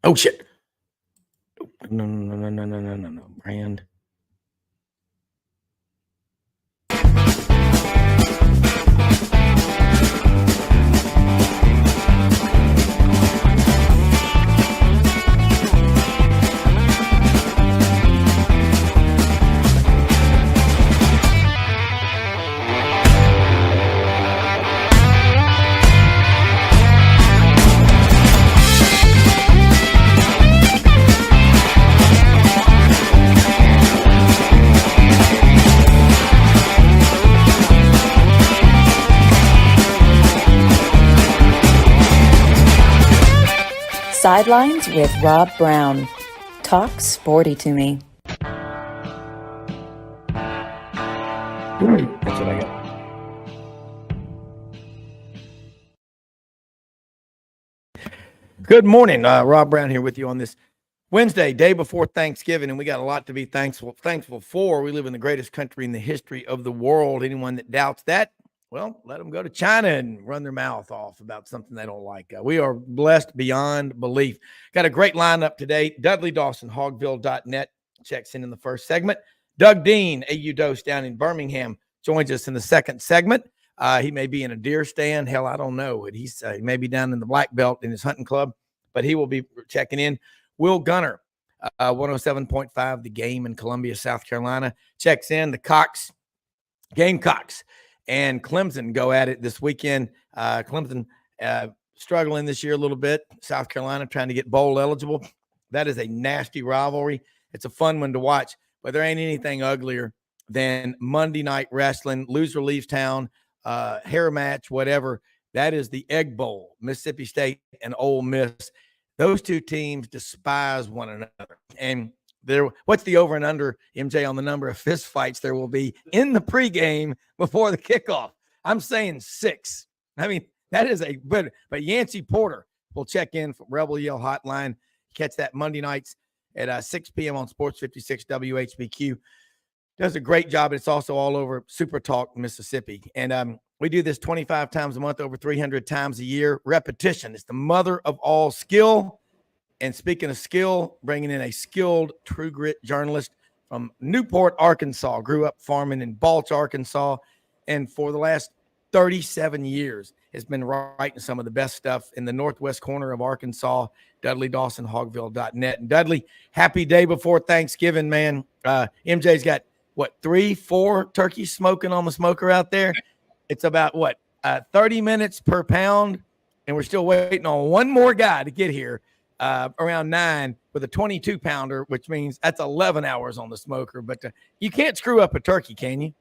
Oh, shit. No. Brand. Sidelines with Rob Browne. Talk sporty to me. That's what I got. Good morning. Rob Browne here with you on this Wednesday, day before Thanksgiving, and we got a lot to be thankful for. We live in the greatest country in the history of the world. Anyone that doubts that, well, let them go to China and run their mouth off about something they don't like. We are blessed beyond belief. Got a great lineup today. Dudley Dawson, hogville.net, checks in the first segment. Doug Dean, AU Dose down in Birmingham, joins us in the second segment. He may be in a deer stand. Hell, I don't know. He may be down in the Black Belt in his hunting club, but he will be checking in. Will Gunter, 107.5 The Game in Columbia, South Carolina, checks in. The Gamecocks and Clemson go at it this weekend. Clemson struggling this year a little bit. South Carolina trying to get bowl eligible. That is a nasty rivalry. It's a fun one to watch, but there ain't anything uglier than Monday Night Wrestling. Loser leaves town, hair match, whatever. That is the Egg Bowl, Mississippi State and Ole Miss. Those two teams despise one another. And what's the over and under, MJ, on the number of fist fights there will be in the pregame before the kickoff? I'm saying 6. I mean, that is but Yancy Porter will check in from Rebel Yell Hotline. Catch that Monday nights at 6 p.m. on Sports 56 WHBQ. Does a great job. It's also all over Super Talk, Mississippi. And we do this 25 times a month, over 300 times a year. Repetition is the mother of all skill. And speaking of skill, bringing in a skilled True Grit journalist from Newport, Arkansas, grew up farming in Balch, Arkansas, and for the last 37 years has been writing some of the best stuff in the northwest corner of Arkansas. Dudley Dawson, hogville.net. And Dudley, happy day before Thanksgiving, man. MJ's got, 3-4 turkeys smoking on the smoker out there? It's about 30 minutes per pound, and we're still waiting on one more guy to get here around 9 with a 22-pounder, which means that's 11 hours on the smoker. But you can't screw up a turkey, can you?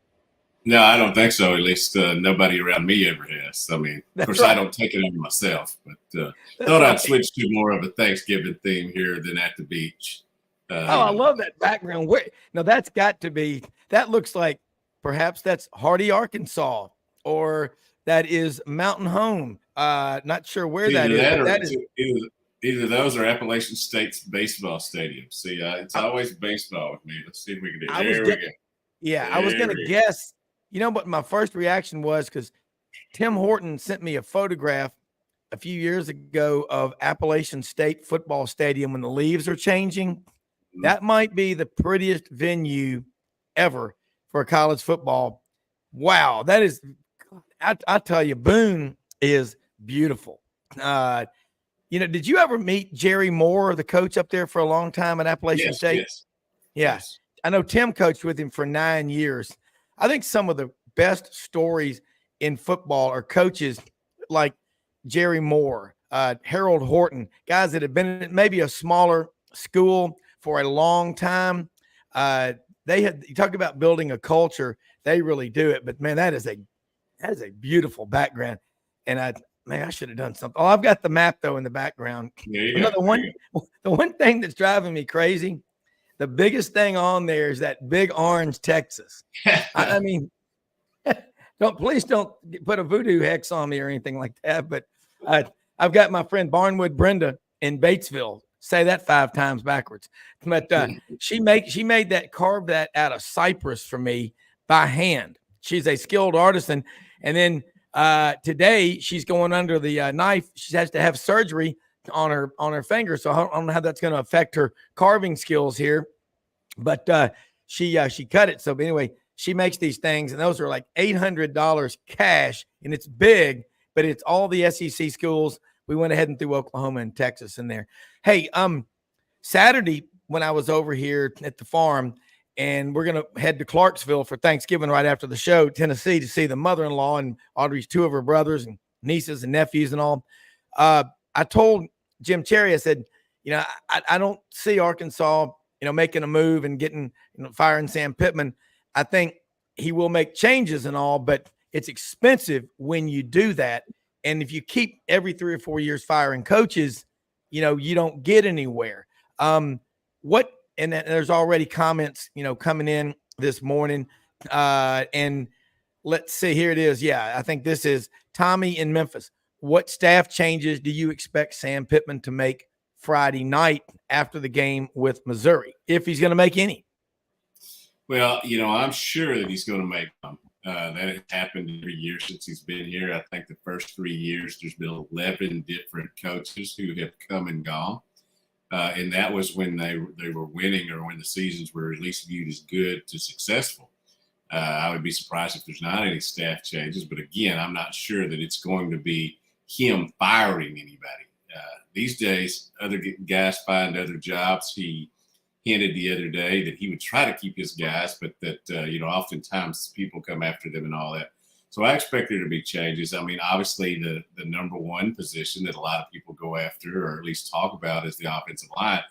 No, I don't think so. At least nobody around me ever has. I mean, of course, right. I don't take it on myself, but thought I'd switch to more of a Thanksgiving theme here than at the beach. I love that background. Now, that's got to be – that looks like perhaps that's Hardy, Arkansas, or that is Mountain Home. Not sure where that is. Either those or Appalachian State's baseball stadium. See, it's always baseball with me. Let's see if we can do it. There we go. Yeah, I was going to guess. You know what my first reaction was, because Tim Horton sent me a photograph a few years ago of Appalachian State football stadium when the leaves are changing. That might be the prettiest venue ever for college football. Wow, that is – I tell you, Boone is beautiful. Did you ever meet Jerry Moore, the coach up there for a long time at Appalachian State? Yes. I know Tim coached with him for 9 years. I think some of the best stories in football are coaches like Jerry Moore, Harold Horton, guys that have been in maybe a smaller school for a long time. You talk about building a culture, they really do it. But man, that is a beautiful background. And I should have done something. Oh, I've got the map though in the background. The one thing that's driving me crazy, the biggest thing on there is that big orange Texas. I mean, please don't put a voodoo hex on me or anything like that. But I've got my friend Barnwood Brenda in Batesville. Say that 5 times backwards. But she made that, carved that out of cypress for me by hand. She's a skilled artisan. And then today she's going under the knife. She has to have surgery on her finger. So I don't know how that's going to affect her carving skills here, but she cut it. So anyway, she makes these things, and those are like $800 cash, and it's big, but it's all the SEC schools. We went ahead and threw Oklahoma and Texas in there. Hey, Saturday when I was over here at the farm, and we're going to head to Clarksville for Thanksgiving right after the show, Tennessee, to see the mother-in-law and Audrey's two of her brothers and nieces and nephews and all. I told Jim Cherry, I said, I don't see Arkansas, making a move and getting, firing Sam Pittman. I think he will make changes and all, but it's expensive when you do that. And if you keep every 3 or 4 years firing coaches, you don't get anywhere. And there's already comments, coming in this morning. And let's see, here it is. Yeah, I think this is Tommy in Memphis. What staff changes do you expect Sam Pittman to make Friday night after the game with Missouri, if he's going to make any? Well, I'm sure that he's going to make them. That has happened every year since he's been here. I think the first 3 years, there's been 11 different coaches who have come and gone. And that was when they were winning, or when the seasons were at least viewed as good to successful. I would be surprised if there's not any staff changes. But again, I'm not sure that it's going to be him firing anybody. These days, other guys find other jobs. He hinted the other day that he would try to keep his guys, but that, oftentimes people come after them and all that. So I expect there to be changes. I mean, obviously the number one position that a lot of people go after, or at least talk about, is the offensive line.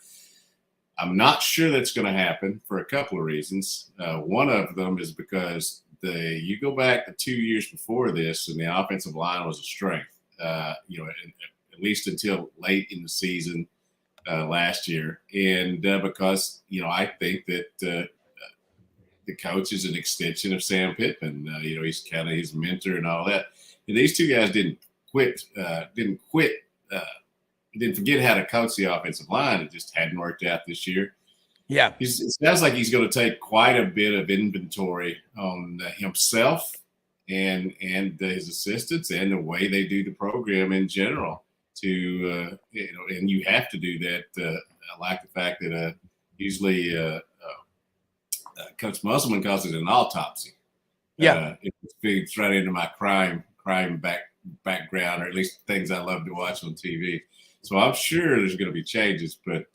I'm not sure that's going to happen for a couple of reasons. One of them is because you go back to 2 years before this, and the offensive line was a strength, at least until late in the season last year. And because, I think that the coach is an extension of Sam Pittman. He's kind of his mentor and all that. And these two guys didn't forget how to coach the offensive line. It just hadn't worked out this year. Yeah. It sounds like he's going to take quite a bit of inventory on himself and his assistants and the way they do the program in general to, and you have to do that. I like the fact that usually Coach Musselman calls it an autopsy. Yeah. It feeds right into my crime background, or at least things I love to watch on TV. So I'm sure there's going to be changes, but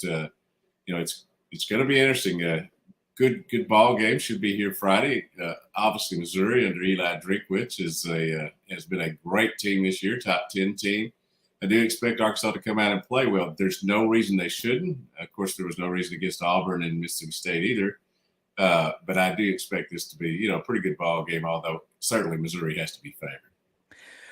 it's going to be interesting. Good ball game should be here Friday. Obviously, Missouri under Eli Drinkwitz has been a great team this year, top 10 team. I do expect Arkansas to come out and play well. There's no reason they shouldn't. Of course, there was no reason against Auburn and Mississippi State either. But I do expect this to be, a pretty good ball game, although certainly Missouri has to be favored.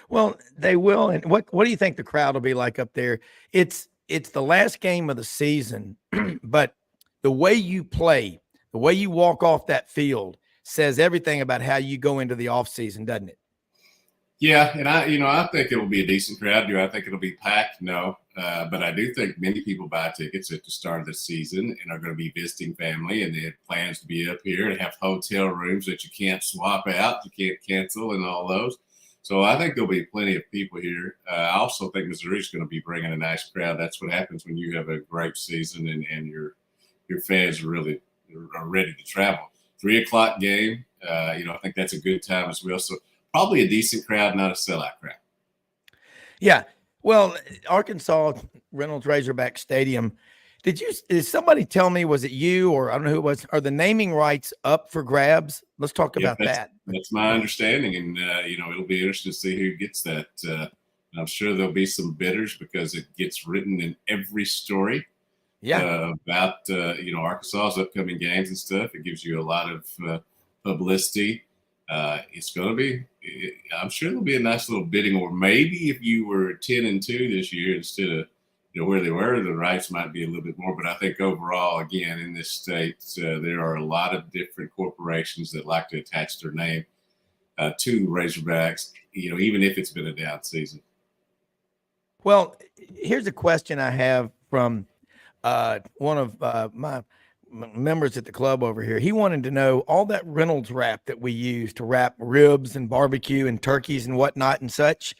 Well, they will. And what do you think the crowd will be like up there? It's the last game of the season, but the way you play, the way you walk off that field says everything about how you go into the offseason, doesn't it? Yeah, and I think it will be a decent crowd. Do I think it'll be packed? No, but I do think many people buy tickets at the start of the season and are going to be visiting family, and they have plans to be up here and have hotel rooms that you can't swap out, you can't cancel, and all those. So I think there'll be plenty of people here. I also think Missouri's going to be bringing a nice crowd. That's what happens when you have a great season and your fans are really ready to travel. 3:00 game. I think that's a good time as well. So probably a decent crowd, not a sellout crowd. Yeah. Well, Arkansas Reynolds Razorback Stadium. Did somebody tell me, was it you or I don't know who it was, are the naming rights up for grabs? Let's talk about that. That's my understanding. And, it'll be interesting to see who gets that. I'm sure there'll be some bidders because it gets written in every story. Yeah. About, Arkansas's upcoming games and stuff. It gives you a lot of publicity. It's going to be, I'm sure there'll be a nice little bidding, or maybe if you were 10-2 this year instead of, where they were, the rights might be a little bit more. But I think overall, again, in this state, there are a lot of different corporations that like to attach their name to Razorbacks, even if it's been a down season. Well, here's a question I have from one of my members at the club over here. He wanted to know all that Reynolds wrap that we use to wrap ribs and barbecue and turkeys and whatnot and such.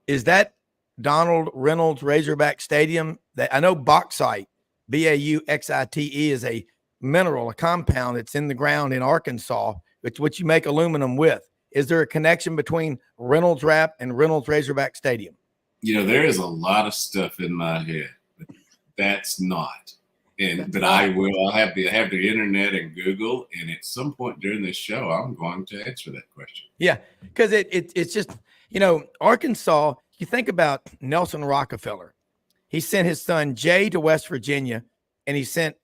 Is that Donald Reynolds Razorback Stadium. That I know bauxite, Bauxite, is a mineral, a compound that's in the ground in Arkansas. It's what you make aluminum with. Is there a connection between Reynolds Wrap and Reynolds Razorback Stadium? There is a lot of stuff in my head, but that's not. But I'll have the internet and Google, and at some point during this show, I'm going to answer that question. Yeah, because it's just, Arkansas, you think about Nelson Rockefeller. He sent his son Jay to West Virginia, and he sent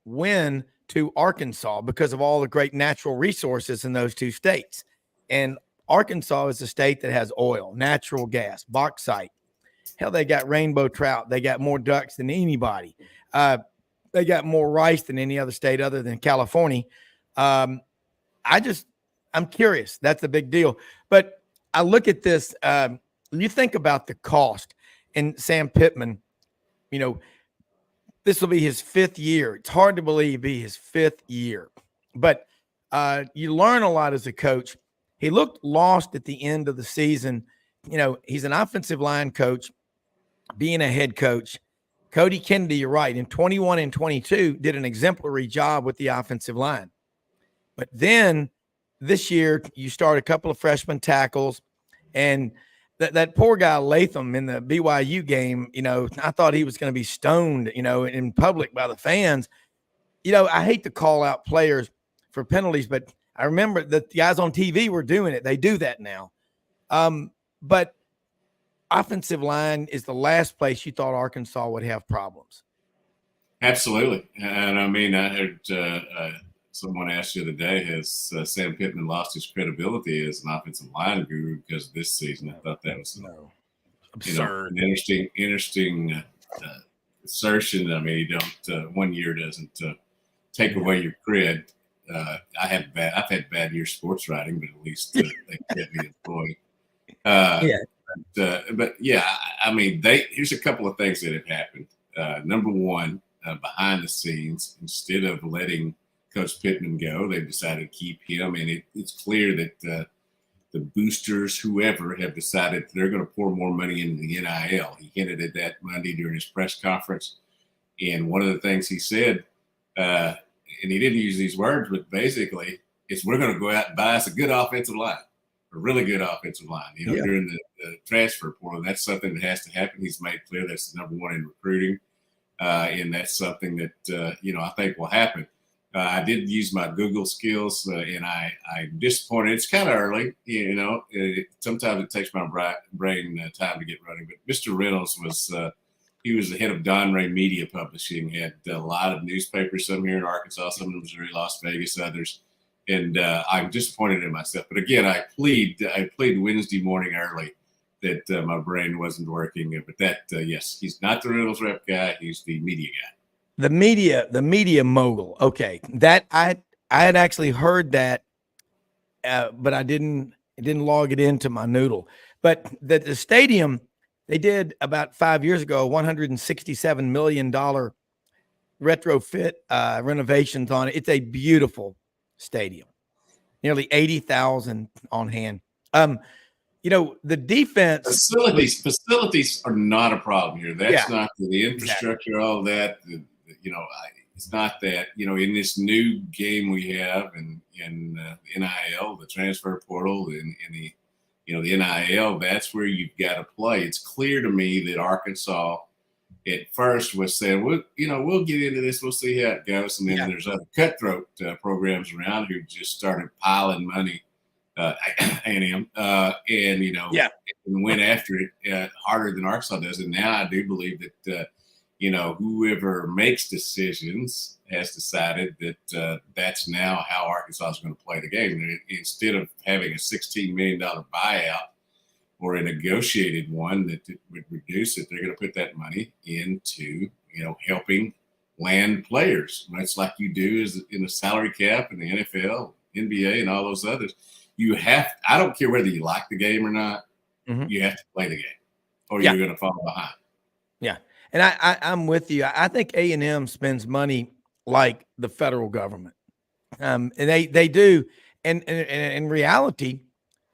Wynn to Arkansas because of all the great natural resources in those two states. And Arkansas is a state that has oil, natural gas, bauxite. Hell, they got rainbow trout. They got more ducks than anybody. They got more rice than any other state other than California. I'm curious. That's a big deal. But I look at this. You think about the cost, and Sam Pittman, this will be his 5th year. It's hard to believe be his 5th year, but you learn a lot as a coach. He looked lost at the end of the season. He's an offensive line coach, being a head coach. Cody Kennedy, you're right, in 21 and 22 did an exemplary job with the offensive line. But then this year you start a couple of freshman tackles, and that poor guy Latham in the BYU game, I thought he was going to be stoned, in public by the fans. I hate to call out players for penalties, but I remember that the guys on TV were doing it. They do that now. But offensive line is the last place you thought Arkansas would have problems. Absolutely. And I mean, I heard someone asked the other day, has Sam Pittman lost his credibility as an offensive line guru because of this season? I thought that was absurd. An interesting assertion. I mean, you don't 1 year doesn't take away your cred. I've had bad years sports writing, but at least they kept me employed. But yeah, I mean, here's a couple of things that have happened. Number one, behind the scenes, instead of letting Coach Pittman go, they've decided to keep him, and it's clear that the boosters, whoever, have decided they're going to pour more money into the NIL. He hinted at that Monday during his press conference, and one of the things he said, and he didn't use these words, but basically, is we're going to go out and buy us a good offensive line. A really good offensive line, during the transfer portal. That's something that has to happen. He's made clear that's the number one in recruiting. And that's something that, I think will happen. I did use my Google skills, and I'm disappointed. It's kind of early, sometimes it takes my brain time to get running. But Mr. Reynolds he was the head of Don Ray Media Publishing, had a lot of newspapers, some here in Arkansas, some in Missouri, Las Vegas, others. And I'm disappointed in myself. But again, I plead Wednesday morning early that my brain wasn't working. But yes, he's not the Reynolds Rep guy. He's the media guy. The media mogul. Okay, that I had actually heard that, but I didn't log it into my noodle. But the stadium, they did about 5 years ago, $167 million retrofit renovations on it. It's a beautiful stadium, nearly 80,000 on hand. The defense facilities are not a problem here. That's not the infrastructure, all of that. It's not that, in this new game we have in NIL, the transfer portal, in the NIL, that's where you've got to play. It's clear to me that Arkansas at first was saying, we'll get into this. We'll see how it goes. And then there's other cutthroat programs around who just started piling money, A&M, and went after it harder than Arkansas does. And now I do believe that, whoever makes decisions has decided that that's now how Arkansas is going to play the game. And instead of having a $16 million buyout, or a negotiated one that would reduce it, they're going to put that money into, helping land players. Much like you do is in the salary cap in the NFL, NBA, and all those others. I don't care whether you like the game or not, you have to play the game, or you're going to fall behind. Yeah. And I'm with you. I think A&M spends money like the federal government. And they do. And in reality,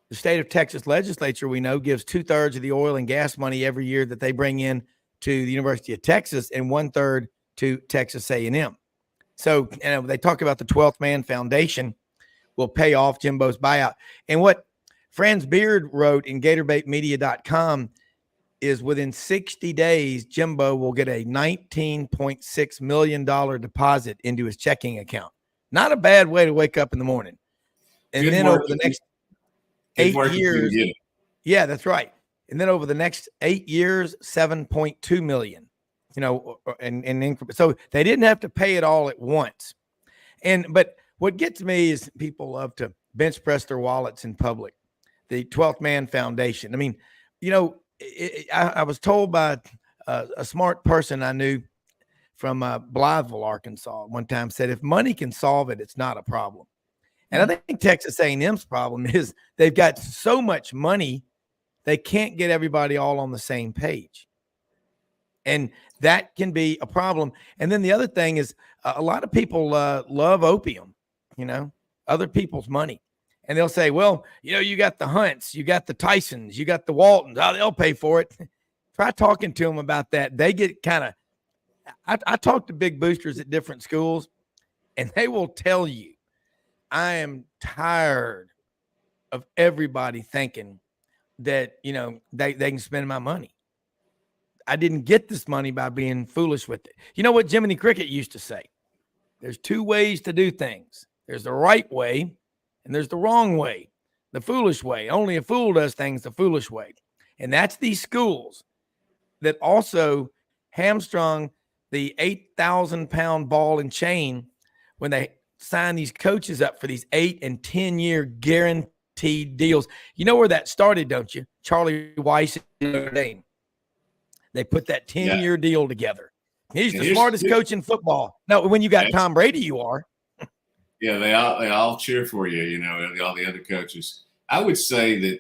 The state of Texas legislature, we know, gives 2/3 of the oil and gas money every year that they bring in to the University of Texas and 1/3 to Texas A&M. So they talk about the 12th Man Foundation will pay off Jimbo's buyout. And what Franz Beard wrote in GatorbaitMedia.com is within 60 days, Jimbo will get a $19.6 million deposit into his checking account. Not a bad way to wake up in the morning. And Good then work. over the next Good 8 work years, you get it. yeah, that's right. And then over the next 8 years, 7.2 million, and increment. So they didn't have to pay it all at once. But what gets me is people love to bench press their wallets in public. The 12th Man Foundation. I mean, I was told by a smart person I knew from Blytheville, Arkansas, one time said, if money can solve it, it's not a problem. And I think Texas A&M's problem is they've got so much money, they can't get everybody all on the same page. And that can be a problem. And then the other thing is a lot of people love opium, other people's money. And they'll say, well, you got the Hunts, you got the Tysons, you got the Waltons. Oh, they'll pay for it. Try talking to them about that. They get kind of – I talk to big boosters at different schools, and they will tell you, I am tired of everybody thinking that, they can spend my money. I didn't get this money by being foolish with it. You know what Jiminy Cricket used to say? There's two ways to do things. There's the right way and there's the wrong way, the foolish way. Only a fool does things the foolish way. And that's these schools that also hamstrung the 8,000-pound ball and chain when they sign these coaches up for these 8 and 10-year guaranteed deals. You know where that started, don't you? Charlie Weiss and Notre Dame. They put that 10-year deal together. He's the smartest coach in football. No, when you got Tom Brady, you are. Yeah, they all cheer for you, all the other coaches. I would say that,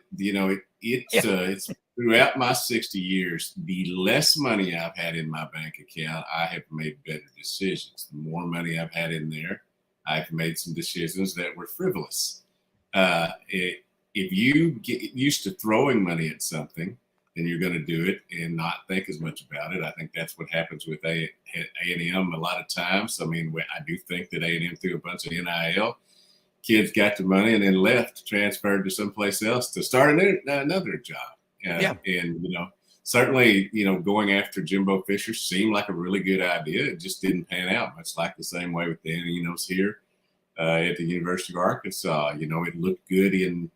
it's throughout my 60 years, the less money I've had in my bank account, I have made better decisions. The more money I've had in there, I've made some decisions that were frivolous. If you get used to throwing money at something, then you're going to do it and not think as much about it. I think that's what happens with A&M a lot of times. I mean, I do think that A&M threw a bunch of NIL. Kids got the money and then left, transferred to someplace else to start another job. And, certainly, going after Jimbo Fisher seemed like a really good idea. It just didn't pan out, much like the same way with Dan Enos here at the University of Arkansas. It looked good in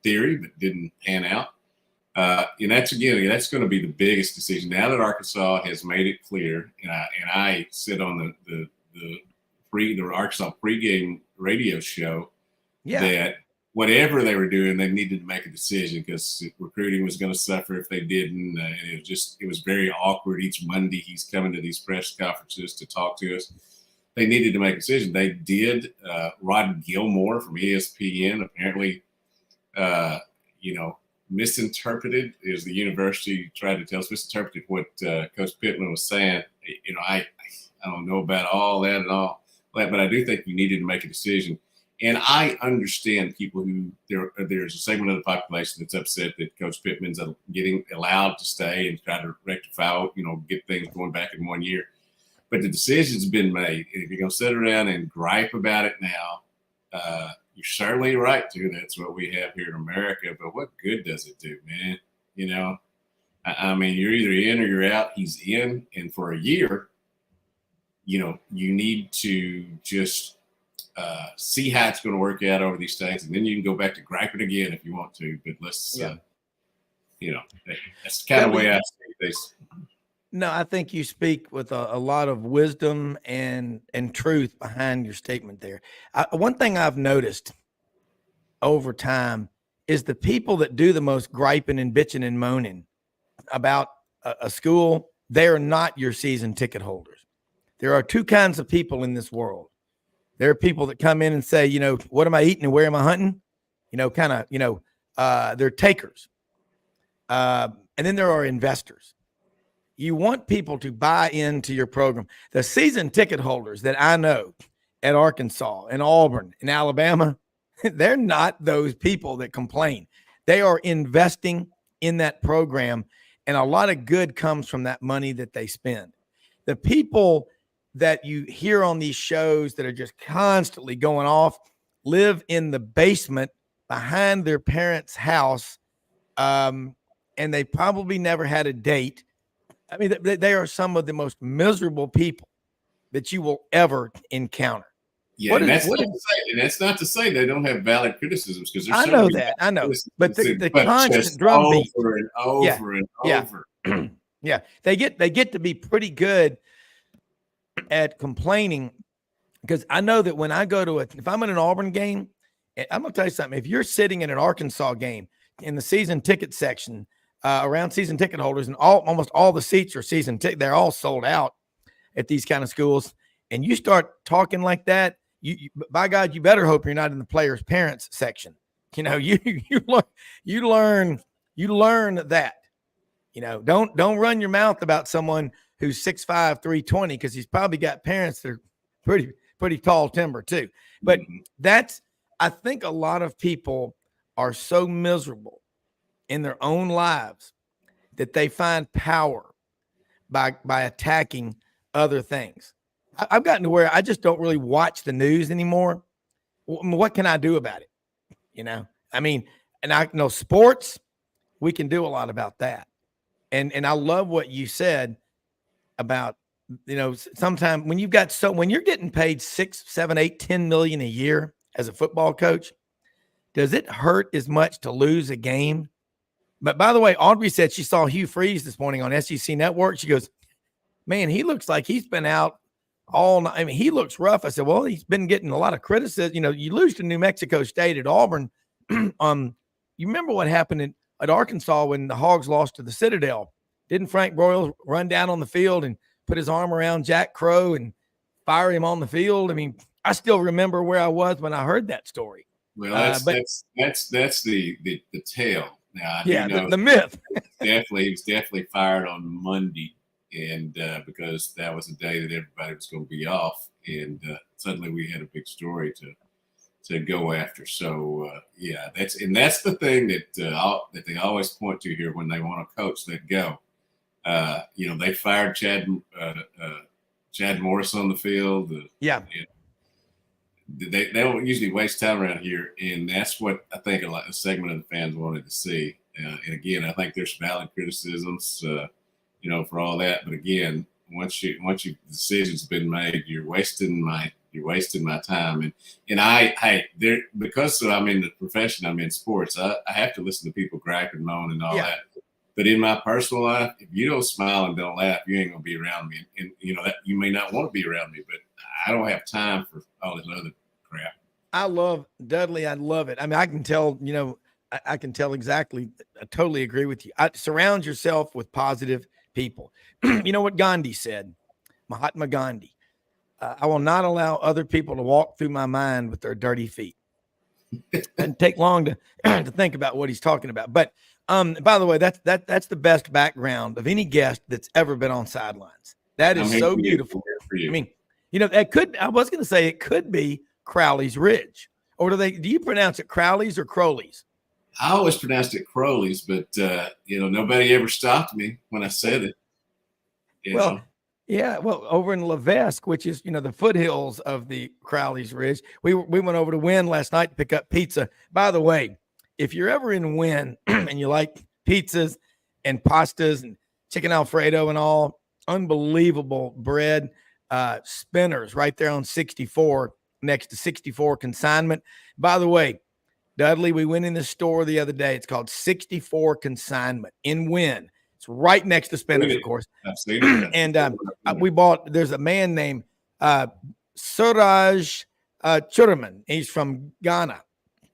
theory, but didn't pan out. And that's going to be the biggest decision now that Arkansas has made it clear. And I sit on the Arkansas pregame radio show that whatever they were doing, they needed to make a decision because recruiting was going to suffer if they didn't. It was very awkward. Each Monday he's coming to these press conferences to talk to us. They needed to make a decision. They did. Rod Gilmore from ESPN apparently, misinterpreted, as the university tried to tell us, misinterpreted what Coach Pittman was saying. I don't know about all that and all that, but I do think you needed to make a decision. And I understand people who there's a segment of the population that's upset that Coach Pittman's getting allowed to stay and try to rectify, get things going back in 1 year. But the decision's been made. And if you're going to sit around and gripe about it now, you're certainly right to. That's what we have here in America. But what good does it do, man? I mean, you're either in or you're out. He's in. And for a year, you need to just see how it's going to work out over these things. And then you can go back to griping again if you want to. But let's, that's the kind of way I see this. No, I think you speak with a lot of wisdom and truth behind your statement there. One thing I've noticed over time is the people that do the most griping and bitching and moaning about a school, they're not your season ticket holders. There are two kinds of people in this world. There are people that come in and say, what am I eating and where am I hunting? They're takers. And then there are investors. You want people to buy into your program. The season ticket holders that I know at Arkansas and Auburn and Alabama, They're not those people that complain. They are investing in that program, and a lot of good comes from that money that they spend. The people that you hear on these shows that are just constantly going off live in the basement behind their parents' house, and they probably never had a date. I mean, they are some of the most miserable people that you will ever encounter. Yeah, and that's not to say they don't have valid criticisms, because I know that. I know. But the constant drumbeat over and over and over. Yeah. They get to be pretty good at complaining, because I know that when I go to if I'm in an Auburn game, I'm going to tell you something. If you're sitting in an Arkansas game in the season ticket section, around season ticket holders, and almost all the seats are season ticket, they're all sold out at these kind of schools, and you start talking like that, you by God, you better hope you're not in the players' parents section. You know, you learn that. You know, don't run your mouth about someone who's 6'5", 320, because he's probably got parents that are pretty tall timber too. But I think a lot of people are so miserable in their own lives that they find power by attacking other things. I've gotten to where I just don't really watch the news anymore. What can I do about it? You know, I mean, and I know sports, we can do a lot about that. And I love what you said about, you know, sometimes when you're getting paid 6, 7, 8, 10 million a year as a football coach, does it hurt as much to lose a game? But by the way, Audrey said she saw Hugh Freeze this morning on SEC Network. She goes, man, he looks like he's been out all night. I mean, he looks rough. I said, well, he's been getting a lot of criticism. You know, you lose to New Mexico State at Auburn. You remember what happened at Arkansas when the Hogs lost to the Citadel? Didn't Frank Broyles run down on the field and put his arm around Jack Crow and fire him on the field? I mean, I still remember where I was when I heard that story. Well, that's the tale. Now, the myth. He was definitely fired on Monday, and because that was the day that everybody was going to be off, and suddenly we had a big story to go after. So that's the thing that they always point to here when they want a coach let go. They fired Chad Morris on the field. They don't usually waste time around here, and that's what I think a segment of the fans wanted to see. And again, I think there's valid criticisms, for all that. But again, once the decision's been made, you're wasting my time. And because I'm in the profession, I'm in sports. I have to listen to people gripe and moan and all that. But in my personal life, if you don't smile and don't laugh, you ain't gonna be around me. And that you may not want to be around me, but I don't have time for all this other crap. I love Dudley. I love it. I mean, I can tell. I can tell exactly. I totally agree with you. Surround yourself with positive people. You know what Gandhi said? Mahatma Gandhi. I will not allow other people to walk through my mind with their dirty feet. It doesn't take long to think about what he's talking about. But by the way, that's the best background of any guest that's ever been on Sidelines. That is so beautiful. I mean, I was going to say it could be Crowley's Ridge, or do you pronounce it Crowley's or Crowley's? I always pronounced it Crowley's, but nobody ever stopped me when I said it. Over in Levesque, which is the foothills of the Crowley's Ridge, we went over to Wynn last night to pick up pizza. By the way, if you're ever in Wynn and you like pizzas and pastas and chicken Alfredo and all, unbelievable bread, Spinners right there on 64 next to 64 Consignment. By the way, Dudley, we went in the store the other day. It's called 64 Consignment in Wynn. It's right next to Spinners, of course. I've seen it. And there's a man named Suraj Churaman. He's from Ghana,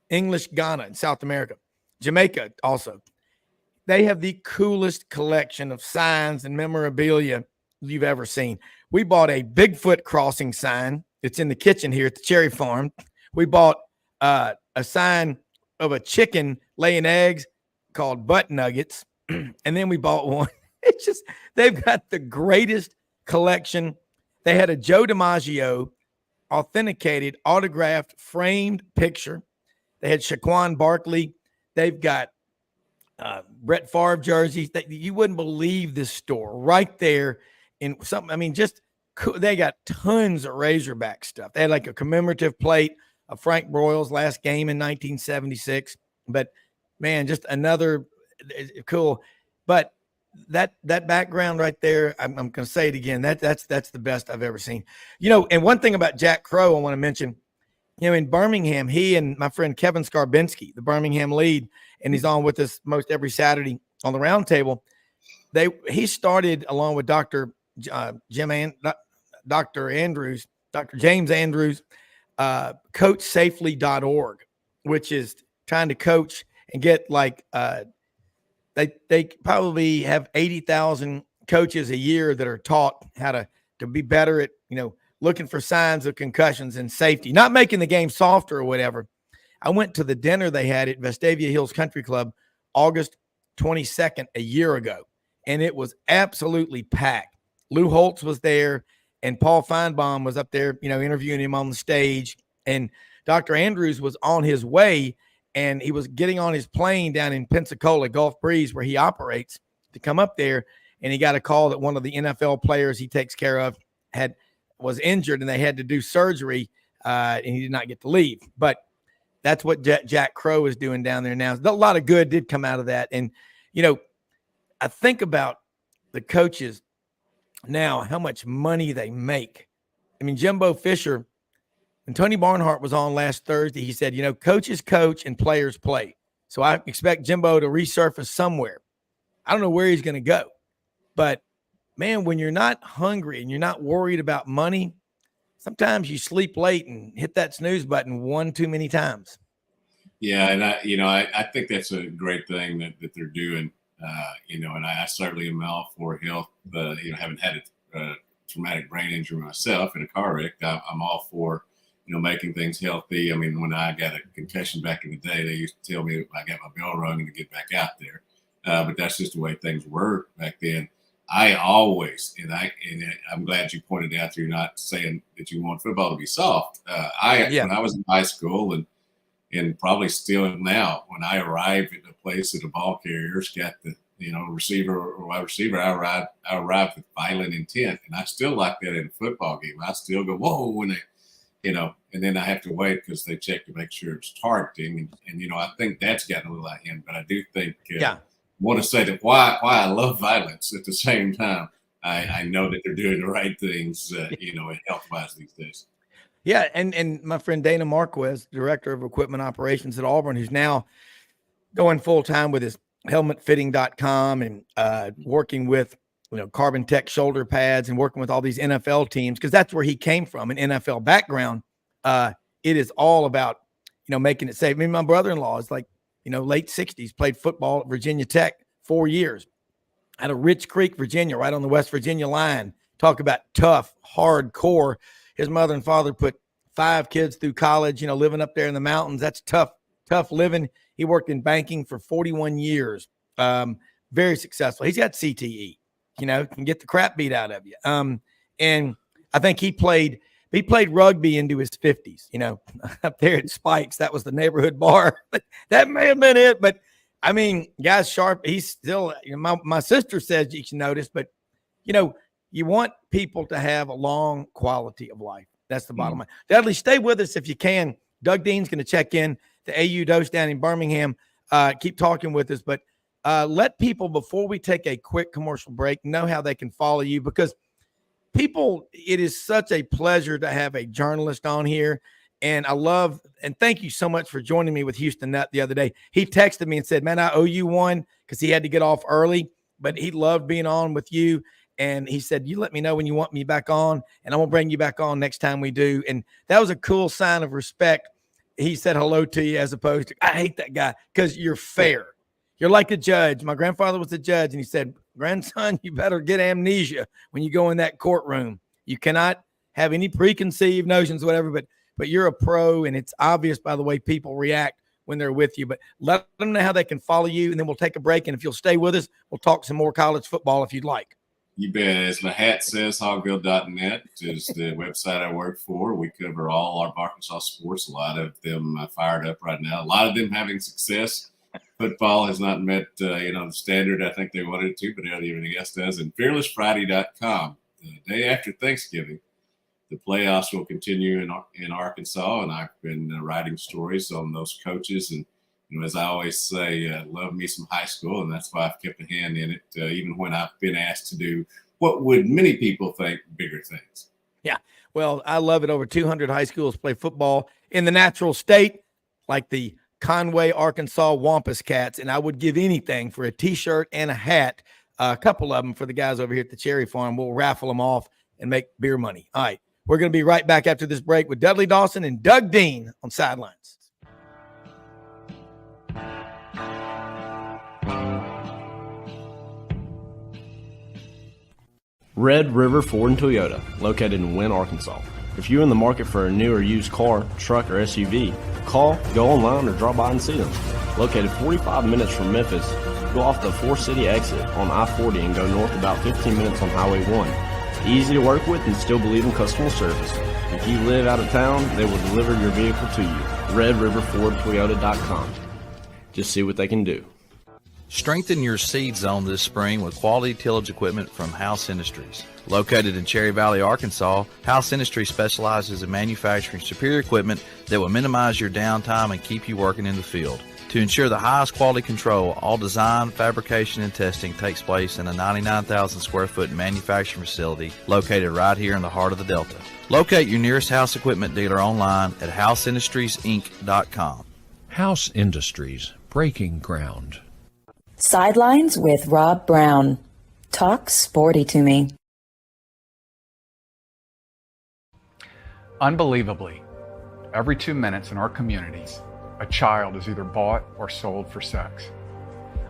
English Ghana in South America, Jamaica also. They have the coolest collection of signs and memorabilia you've ever seen. We bought a Bigfoot crossing sign. It's in the kitchen here at the Cherry Farm. We bought a sign of a chicken laying eggs called Butt Nuggets. And then we bought one. They've got the greatest collection. They had a Joe DiMaggio authenticated, autographed, framed picture. They had Shaquan Barkley. They've got Brett Favre jerseys. That you wouldn't believe this store right there in something. I mean, just they got tons of Razorback stuff. They had like a commemorative plate of Frank Broyles' last game in 1976. But man, just another cool. But that background right there, I'm going to say it again. That's the best I've ever seen. And one thing about Jack Crow I want to mention. In Birmingham, he and my friend Kevin Skarbinski, the Birmingham lead, and he's on with us most every Saturday on the round table. He started along with Dr. James Andrews, coachsafely.org, which is trying to coach and get like they probably have 80,000 coaches a year that are taught how to be better at, looking for signs of concussions and safety, not making the game softer or whatever. I went to the dinner they had at Vestavia Hills Country Club August 22nd a year ago, and it was absolutely packed. Lou Holtz was there, and Paul Feinbaum was up there, interviewing him on the stage, and Dr. Andrews was on his way, and he was getting on his plane down in Pensacola, Gulf Breeze, where he operates, to come up there, and he got a call that one of the NFL players he takes care of was injured, and they had to do surgery, and he did not get to leave. But that's what Jack Crow is doing down there now. A lot of good did come out of that. And, I think about the coaches now, how much money they make. I mean, Jimbo Fisher, when Tony Barnhart was on last Thursday, he said, coaches coach and players play. So I expect Jimbo to resurface somewhere. I don't know where he's going to go. But, man, when you're not hungry and you're not worried about money, sometimes you sleep late and hit that snooze button one too many times. Yeah, and I think that's a great thing that they're doing. And I certainly am all for health. Having had a traumatic brain injury myself in a car wreck, I'm all for making things healthy. I mean, when I got a concussion back in the day, they used to tell me I got my bell rung and to get back out there. But that's just the way things were back then. I always, and I'm glad you pointed out that you're not saying that you want football to be soft. When I was in high school and probably still now, when I arrive at a place that a ball carrier's got the receiver or wide receiver, I arrive with violent intent, and I still like that in a football game. I still go whoa when they, and then I have to wait because they check to make sure it's targeting, and I think that's gotten a little out of hand. But I do think want to say that why I love violence at the same time. I know that they're doing the right things, health-wise these days. Yeah, and my friend Dana Marquez, director of equipment operations at Auburn, who's now going full-time with his helmetfitting.com and working with Carbon Tech shoulder pads and working with all these NFL teams, because that's where he came from, an NFL background. It is all about making it safe. I mean, my brother-in-law is like late 60s, played football at Virginia Tech 4 years out of Rich Creek, Virginia, right on the West Virginia line. Talk about tough, hardcore. His mother and father put 5 kids through college, living up there in the mountains. That's tough living. He worked in banking for 41 years. Very successful. He's got CTE, can get the crap beat out of you. And I think he played rugby into his 50s, up there at Spikes. That was the neighborhood bar. That may have been it. But, I mean, guy's sharp. He's still my sister says you can notice. But, you want people to have a long quality of life. That's the bottom line. Dudley, stay with us if you can. Doug Dean's going to check in the AU Dose down in Birmingham. Keep talking with us. But let people, before we take a quick commercial break, know how they can follow you, because people, it is such a pleasure to have a journalist on here. And I love, and thank you so much for joining me with Houston Nutt the other day. He texted me and said, man, I owe you one, because he had to get off early, but he loved being on with you. And he said, you let me know when you want me back on, and I'm going to bring you back on next time we do. And that was a cool sign of respect. He said hello to you, as opposed to, I hate that guy, because you're fair. You're like a judge. My grandfather was a judge, and he said, grandson, you better get amnesia when you go in that courtroom. You cannot have any preconceived notions, whatever, but you're a pro, and it's obvious by the way people react when they're with you. But let them know how they can follow you, and then we'll take a break. And if you'll stay with us, we'll talk some more college football if you'd like. You bet. As my hat says, hogville.net is the website I work for. We cover all our Arkansas sports. A lot of them fired up right now. A lot of them having success. Football has not met the standard I think they wanted it to, but everything else does. And fearlessfriday.com. The day after Thanksgiving, the playoffs will continue in Arkansas, and I've been writing stories on those coaches. And as I always say, love me some high school, and that's why I've kept a hand in it, even when I've been asked to do what would many people think bigger things. Yeah, well, I love it. Over 200 high schools play football in the natural state, like the Conway, Arkansas Wampus Cats, and I would give anything for a T-shirt and a hat, a couple of them for the guys over here at the Cherry Farm. We'll raffle them off and make beer money. All right, we're going to be right back after this break with Dudley Dawson and Doug Dean on Sidelines. Red River Ford and Toyota, located in Wynne, Arkansas. If you're in the market for a new or used car, truck, or SUV, call, go online, or drop by and see them. Located 45 minutes from Memphis, go off the 4-city exit on I-40 and go north about 15 minutes on Highway 1. Easy to work with and still believe in customer service. If you live out of town, they will deliver your vehicle to you. RedRiverFordToyota.com. Just see what they can do. Strengthen your seed zone this spring with quality tillage equipment from House Industries. Located in Cherry Valley, Arkansas, House Industries specializes in manufacturing superior equipment that will minimize your downtime and keep you working in the field. To ensure the highest quality control, all design, fabrication, and testing takes place in a 99,000 square foot manufacturing facility located right here in the heart of the Delta. Locate your nearest House equipment dealer online at houseindustriesinc.com. House Industries, breaking ground. Sidelines with Rob Browne. Talk sporty to me. Unbelievably, every 2 minutes in our communities, a child is either bought or sold for sex.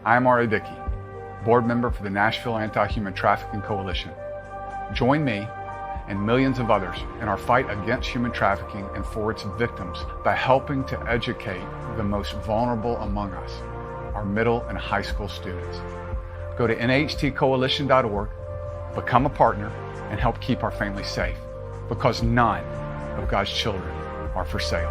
I am R.A. Dickey, board member for the Nashville Anti-Human Trafficking Coalition. Join me and millions of others in our fight against human trafficking and for its victims by helping to educate the most vulnerable among us, our middle and high school students. Go to nhtcoalition.org, become a partner, and help keep our families safe, because none of God's children are for sale.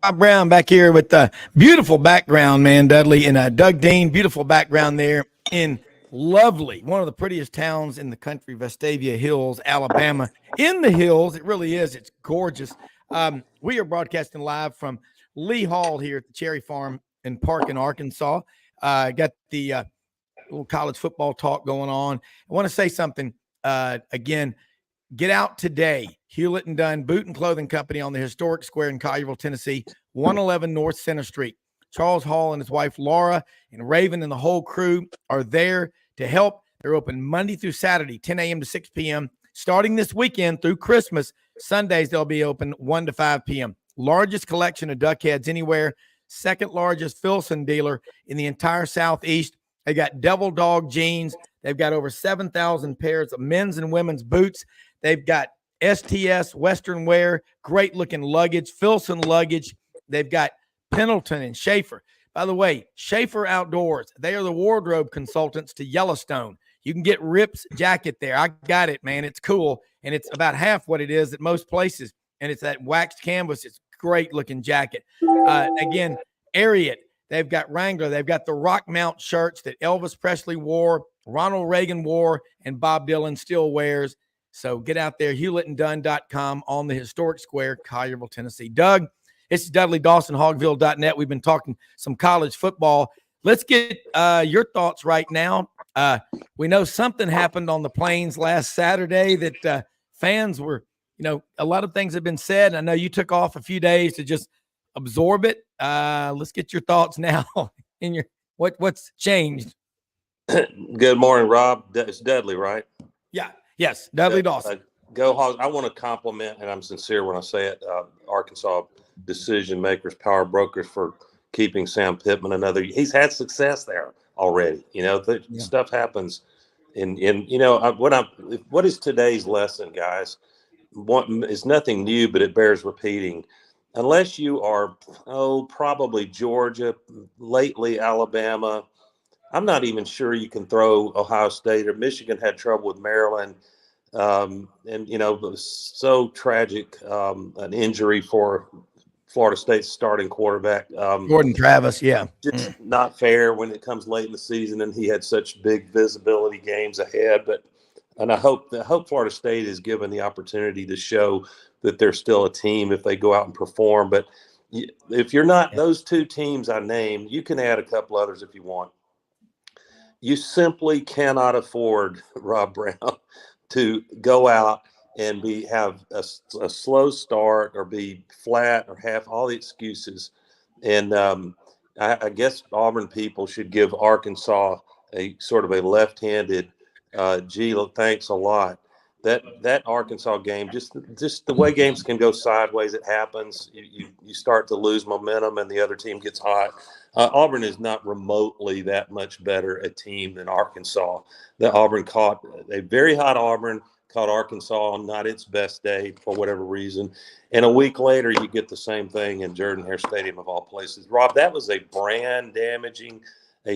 Rob Browne back here with the beautiful background, man, Dudley, and Doug Dean, beautiful background there in lovely, one of the prettiest towns in the country, Vestavia Hills, Alabama. In the hills, it really is. It's gorgeous. We are broadcasting live from Lee Hall here at the Cherry Farm and Park in Arkansas. Got the little college football talk going on. I want to say something again. Get out today. Hewlett and Dunn Boot and Clothing Company on the historic square in Collierville, Tennessee, 111 North Center Street. Charles Hall and his wife Laura and Raven and the whole crew are there to help. They're open Monday through Saturday, 10 a.m. to 6 p.m. Starting this weekend through Christmas, Sundays they'll be open 1 to 5 p.m. Largest collection of duck heads anywhere. Second largest Filson dealer in the entire Southeast. They got Devil Dog jeans. They've got over 7,000 pairs of men's and women's boots. They've got STS, Western wear, great looking luggage, Filson luggage. They've got Pendleton and Schaefer. By the way, Schaefer Outdoors, they are the wardrobe consultants to Yellowstone. You can get Rip's jacket there. I got it, man. It's cool. And it's about half what it is at most places. And it's that waxed canvas. It's great looking jacket. Again, Ariat, they've got Wrangler. They've got the Rock Mount shirts that Elvis Presley wore, Ronald Reagan wore, and Bob Dylan still wears. So get out there, hewlettandunn.com on the historic square, Collierville, Tennessee. Doug, it's Dudley Dawson, hogville.net. We've been talking some college football. Let's get your thoughts right now. We know something happened on the Plains last Saturday that fans were, a lot of things have been said. I know you took off a few days to just absorb it. Let's get your thoughts now. What's changed? Good morning, Rob. It's Dudley, right? Yeah. Yes, Dudley Dawson. Go Hogs. I want to compliment, and I'm sincere when I say it, Arkansas decision makers, power brokers for keeping Sam Pittman another. He's had success there already. Stuff happens. What is today's lesson, guys? is nothing new, but it bears repeating. Unless you are, probably Georgia, lately Alabama, I'm not even sure you can throw Ohio State, or Michigan had trouble with Maryland. And, it was so tragic, an injury for Florida State's starting quarterback. Jordan Travis, yeah. Just not fair when it comes late in the season and he had such big visibility games ahead. And I hope Florida State is given the opportunity to show that they're still a team if they go out and perform. But if you're not those two teams I named, you can add a couple others if you want. You simply cannot afford, Rob Browne, to go out and have a slow start or be flat or have all the excuses. And I guess Auburn people should give Arkansas a sort of a left-handed, gee, thanks a lot. That Arkansas game, just the way games can go sideways, it happens. You start to lose momentum and the other team gets hot. Auburn is not remotely that much better a team than Arkansas. That Auburn caught a very hot Auburn, caught Arkansas on not its best day for whatever reason. And a week later, you get the same thing in Jordan-Hare Stadium of all places. Rob, that was a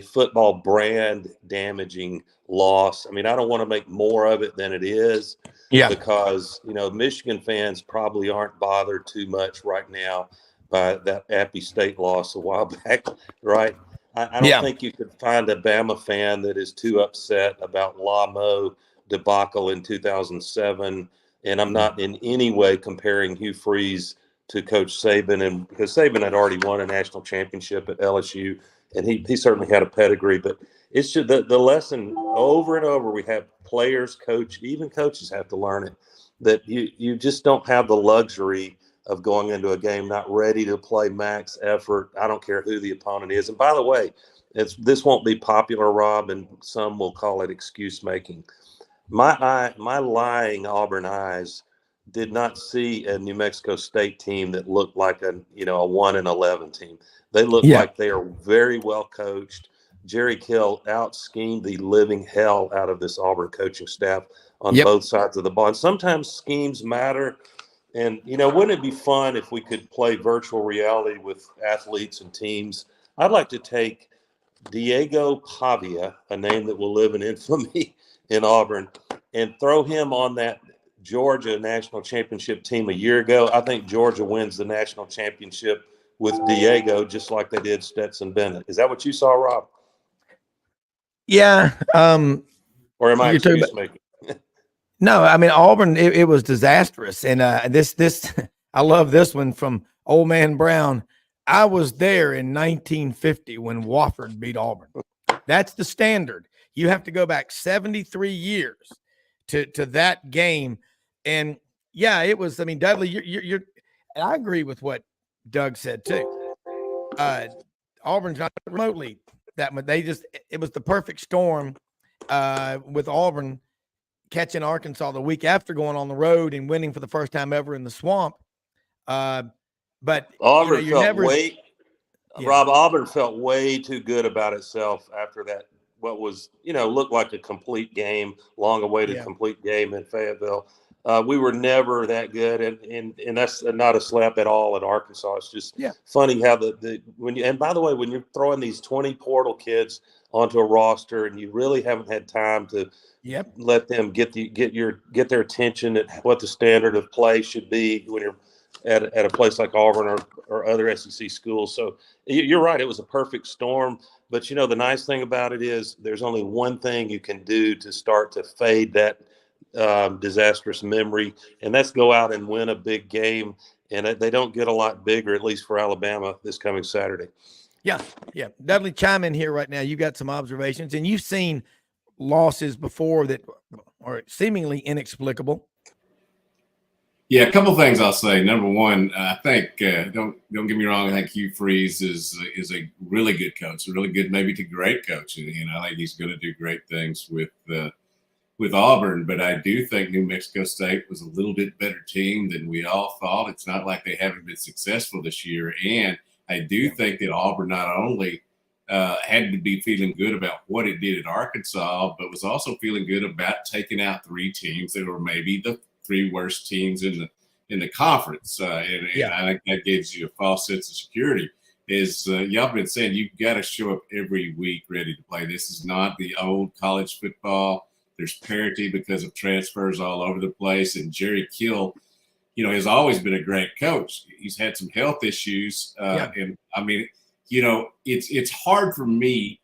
football brand damaging loss. I mean, I don't want to make more of it than it is. Yeah. Because, Michigan fans probably aren't bothered too much right now by that Appy State loss a while back, right? I don't think you could find a Bama fan that is too upset about Lamo debacle in 2007. And I'm not in any way comparing Hugh Freeze to Coach Saban, and because Saban had already won a national championship at LSU, and he certainly had a pedigree. But it's just the lesson over and over. We have players, even coaches have to learn it, that you just don't have the luxury of going into a game not ready to play max effort. I don't care who the opponent is. And by the way, this won't be popular, Rob, and some will call it excuse making. My lying Auburn eyes did not see a New Mexico State team that looked like a 1-11 team. They looked like they are very well coached. Jerry Kill out-schemed the living hell out of this Auburn coaching staff on both sides of the ball. And sometimes schemes matter. And, wouldn't it be fun if we could play virtual reality with athletes and teams? I'd like to take Diego Pavia, a name that will live in infamy in Auburn, and throw him on that Georgia national championship team a year ago. I think Georgia wins the national championship with Diego, just like they did Stetson Bennett. Is that what you saw, Rob? Yeah. Or am I excuse making? No, I mean, Auburn, it was disastrous. And this I love this one from old man Browne. I was there in 1950 when Wofford beat Auburn. That's the standard. You have to go back 73 years to that game. And yeah, it was, I mean, Dudley, you're and I agree with what Doug said too. Auburn's not remotely that much. It was the perfect storm with Auburn catching Arkansas the week after going on the road and winning for the first time ever in the swamp. But Auburn Rob, Auburn felt way too good about itself after that. What was, looked like a complete game, long awaited complete game in Fayetteville. We were never that good, and that's not a slap at all at Arkansas. It's just funny how and by the way, when you're throwing these 20 portal kids onto a roster and you really haven't had time to let them get their attention at what the standard of play should be when you're at a place like Auburn or other SEC schools. So you're right, it was a perfect storm. But the nice thing about it is there's only one thing you can do to start to fade that disastrous memory, and that's go out and win a big game. And they don't get a lot bigger, at least for Alabama, this coming Saturday. Yeah. Dudley, chime in here right now. You got some observations, and you've seen losses before that are seemingly inexplicable. Yeah, a couple of things I'll say. Number one, I think don't get me wrong. I think Hugh Freeze is a really good coach, a really good, maybe to great coach. And I think he's going to do great things with Auburn. But I do think New Mexico State was a little bit better team than we all thought. It's not like they haven't been successful this year. And I do think that Auburn not only had to be feeling good about what it did at Arkansas, but was also feeling good about taking out three teams that were maybe the three worst teams in the conference, and I think that gives you a false sense of security. Is y'all been saying you've got to show up every week ready to play. This is not the old college football. There's parity because of transfers all over the place, and Jerry Kill, has always been a great coach. He's had some health issues, and I mean, it's hard for me.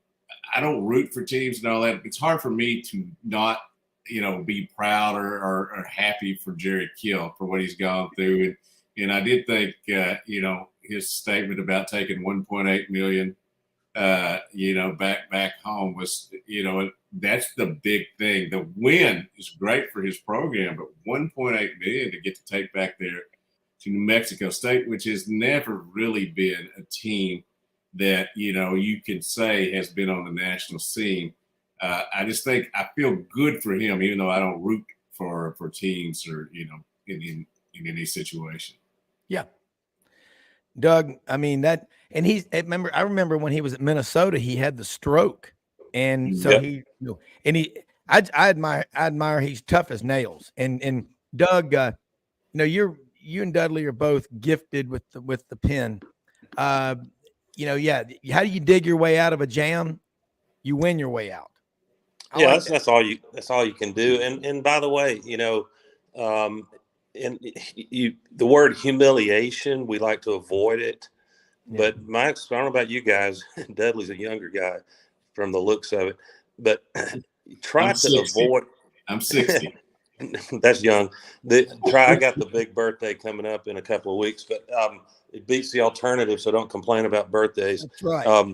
I don't root for teams and all that. It's hard for me to not, be proud or happy for Jerry Kill for what he's gone through. And I did think, his statement about taking 1.8 million, back home was, that's the big thing. The win is great for his program, but 1.8 million to get to take back there to New Mexico State, which has never really been a team that, you can say has been on the national scene. I just think I feel good for him, even though I don't root for teams or, in any situation. Yeah. Doug, I mean I remember when he was at Minnesota, he had the stroke. And so I admire he's tough as nails. And Doug, you and Dudley are both gifted with the pen. How do you dig your way out of a jam? You win your way out. That's all you can do. And by the way, the word humiliation, we like to avoid it. But I don't know about you guys. Dudley's a younger guy from the looks of it, but try to avoid. I'm 60. That's young. I got the big birthday coming up in a couple of weeks, but it beats the alternative. So don't complain about birthdays. That's right.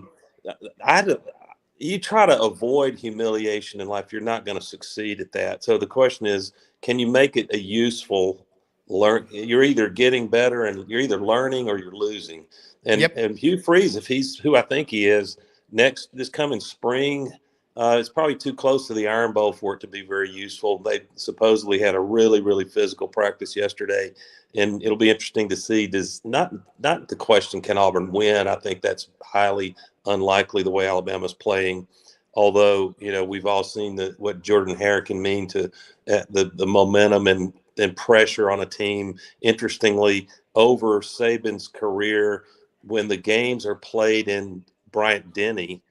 You try to avoid humiliation in life. You're not going to succeed at that. So the question is, can you make it a useful you're either getting better and you're either learning or you're losing. And Hugh Freeze, if he's who I think he is, this coming spring, it's probably too close to the Iron Bowl for it to be very useful. They supposedly had a really, really physical practice yesterday, and it'll be interesting to see. Not the question, can Auburn win? I think that's highly unlikely the way Alabama's playing. Although, we've all seen what Jordan Hare can mean to the momentum and pressure on a team. Interestingly, over Saban's career, when the games are played in Bryant-Denny,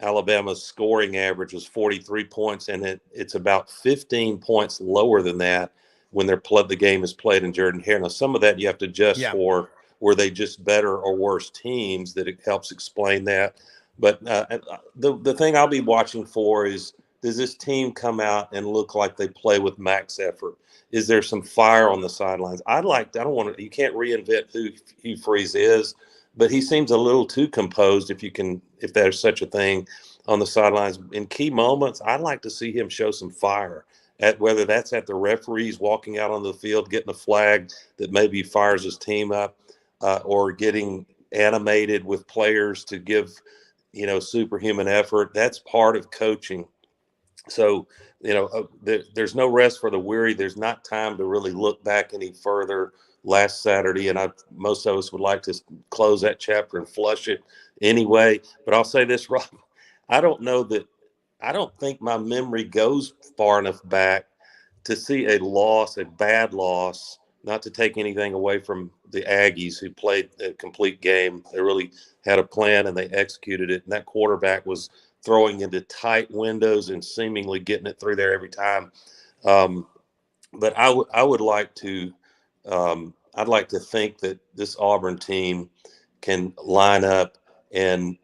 Alabama's scoring average was 43 points, and it's about 15 points lower than that when the game is played in Jordan Hare. Now, some of that you have to adjust for. Were they just better or worse teams? That it helps explain that. But the thing I'll be watching for is, does this team come out and look like they play with max effort? Is there some fire on the sidelines? You can't reinvent who Hugh Freeze is, but he seems a little too composed, if there's such a thing, on the sidelines. In key moments, I'd like to see him show some fire, whether that's at the referees walking out on the field, getting a flag that maybe fires his team up, or getting animated with players to give, superhuman effort. That's part of coaching. So, there's no rest for the weary. There's not time to really look back any further. Last Saturday, and most of us would like to close that chapter and flush it anyway. But I'll say this, Rob, I don't think my memory goes far enough back to see a bad loss, not to take anything away from the Aggies who played a complete game. They really had a plan and they executed it. And that quarterback was throwing into tight windows and seemingly getting it through there every time. But I would like to, I'd like to think that this Auburn team can line up and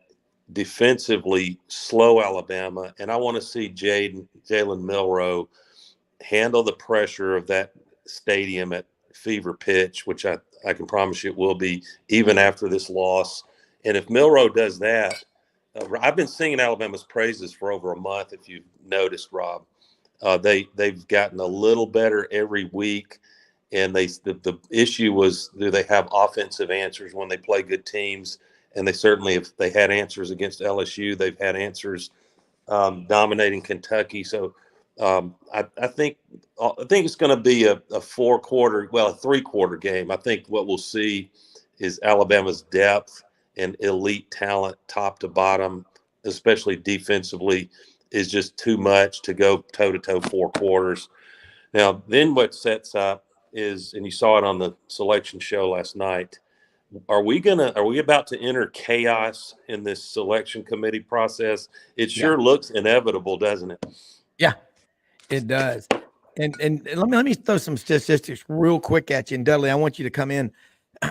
defensively slow Alabama. And I want to see Jalen Milroe handle the pressure of that stadium at fever pitch, which I can promise you it will be even after this loss. And if Milroe does that, I've been singing Alabama's praises for over a month, if you've noticed, Rob. They've gotten a little better every week. And the issue was, do they have offensive answers when they play good teams? And they certainly, if they had answers against LSU, they've had answers dominating Kentucky. So I think it's going to be a 3-quarter game. I think what we'll see is Alabama's depth and elite talent, top to bottom, especially defensively, is just too much to go toe-to-toe 4 quarters. Now, then what sets up is, and you saw it on the selection show last night, are we about to enter chaos in this selection committee process? It sure looks inevitable, doesn't it? Yeah, it does. And let me throw some statistics real quick at you. And Dudley, I want you to come in.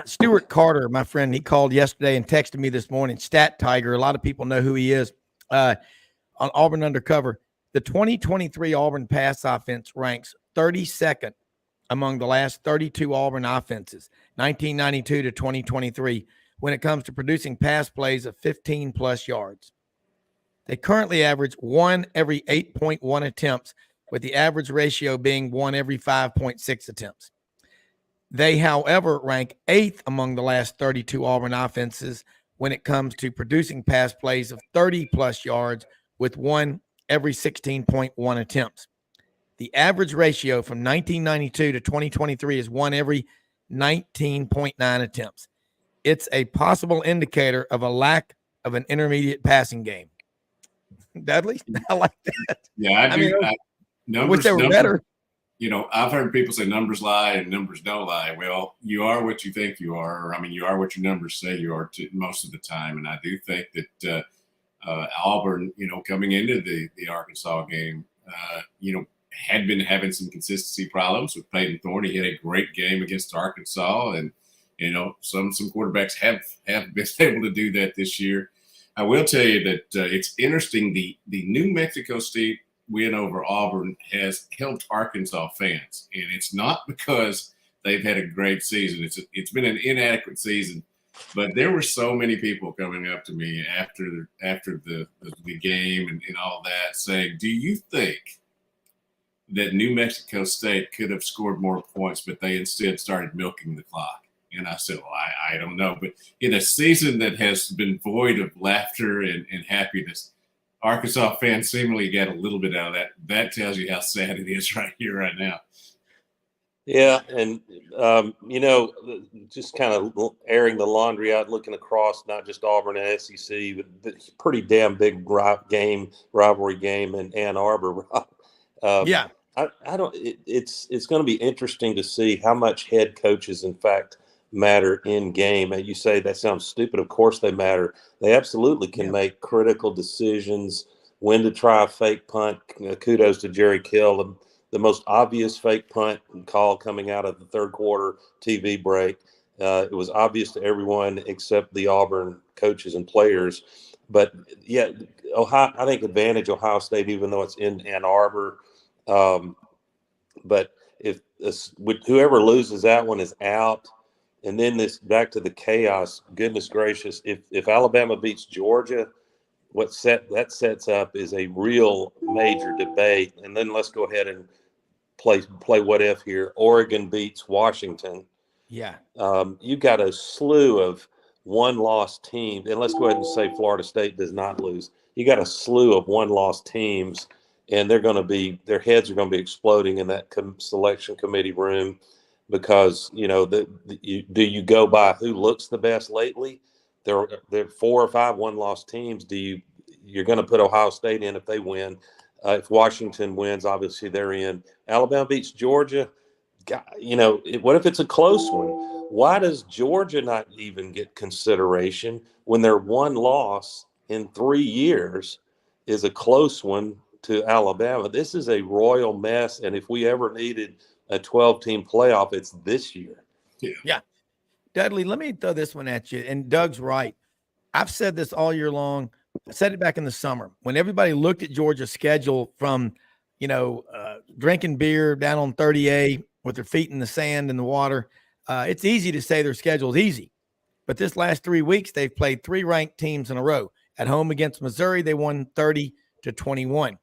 Stuart Carter, my friend, he called yesterday and texted me this morning. Stat Tiger. A lot of people know who he is. On Auburn Undercover, the 2023 Auburn pass offense ranks 32nd among the last 32 Auburn offenses, 1992 to 2023, when it comes to producing pass plays of 15 plus yards. They currently average 1 every 8.1 attempts, with the average ratio being 1 every 5.6 attempts. They, however, rank 8th among the last 32 Auburn offenses when it comes to producing pass plays of 30 plus yards, with 1 every 16.1 attempts. The average ratio from 1992 to 2023 is 1 every 19.9 attempts. It's a possible indicator of a lack of an intermediate passing game. Dudley, I like that. Yeah, I do. I wish they were better. You know, I've heard people say numbers lie and numbers don't lie. Well, you are what you think you are. I mean, you are what your numbers say you are most of the time. And I do think that Auburn, you know, coming into the Arkansas game, you know, had been having some consistency problems with Peyton Thorne. He had a great game against Arkansas, and you know, some quarterbacks have been able to do that this year. I will tell you that it's interesting. The New Mexico State win over Auburn has helped Arkansas fans, and it's not because they've had a great season. It's been an inadequate season, but there were so many people coming up to me after the game and all that saying, "Do you think that New Mexico State could have scored more points, but they instead started milking the clock?" And I said, well, I don't know. But in a season that has been void of laughter and happiness, Arkansas fans seemingly get a little bit out of that. That tells you how sad it is right here, right now. Yeah, and, you know, just kind of airing the laundry out, looking across not just Auburn and SEC, but pretty damn big rivalry game in Ann Arbor. Yeah. I don't. It's going to be interesting to see how much head coaches, in fact, matter in game. And you say that sounds stupid. Of course they matter. They absolutely can make critical decisions. When to try a fake punt. Kudos to Jerry Kill, the most obvious fake punt call coming out of the third quarter TV break. It was obvious to everyone except the Auburn coaches and players. But yeah, Ohio, I think advantage Ohio State, even though it's in Ann Arbor. But if whoever loses that one is out, and then this back to the chaos. Goodness gracious! If Alabama beats Georgia, that sets up is a real major debate. And then let's go ahead and play what if here. Oregon beats Washington. Yeah. You got a slew of one-loss teams, and let's go ahead and say Florida State does not lose. You got a slew of one-loss teams, and their heads are going to be exploding in that selection committee room, because you know do you go by who looks the best lately? There are 4 or 5 one-loss teams. You're going to put Ohio State in if they win. If Washington wins, obviously they're in. Alabama beats Georgia. You know, what if it's a close one? Why does Georgia not even get consideration when their one loss in 3 years is a close one to Alabama? This is a royal mess, and if we ever needed a 12-team playoff, it's this year. Yeah. Dudley, let me throw this one at you, and Doug's right. I've said this all year long. I said it back in the summer when everybody looked at Georgia's schedule from, you know, drinking beer down on 30A with their feet in the sand and the water. It's easy to say their schedule is easy, but this last 3 weeks, they've played 3 ranked teams in a row. At home against Missouri, they won 30-21.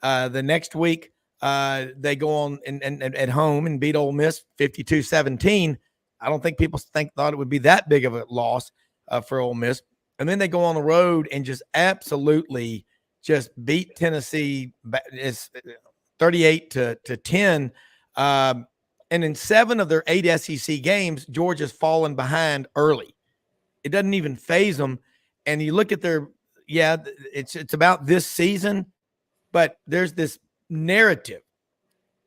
The next week, they go on and at home and beat Ole Miss 52-17. I don't think people thought it would be that big of a loss for Ole Miss. And then they go on the road and just absolutely just beat Tennessee 38-10. And in 7 of their 8 SEC games, Georgia's fallen behind early. It doesn't even faze them. And you look at it's about this season, but there's this narrative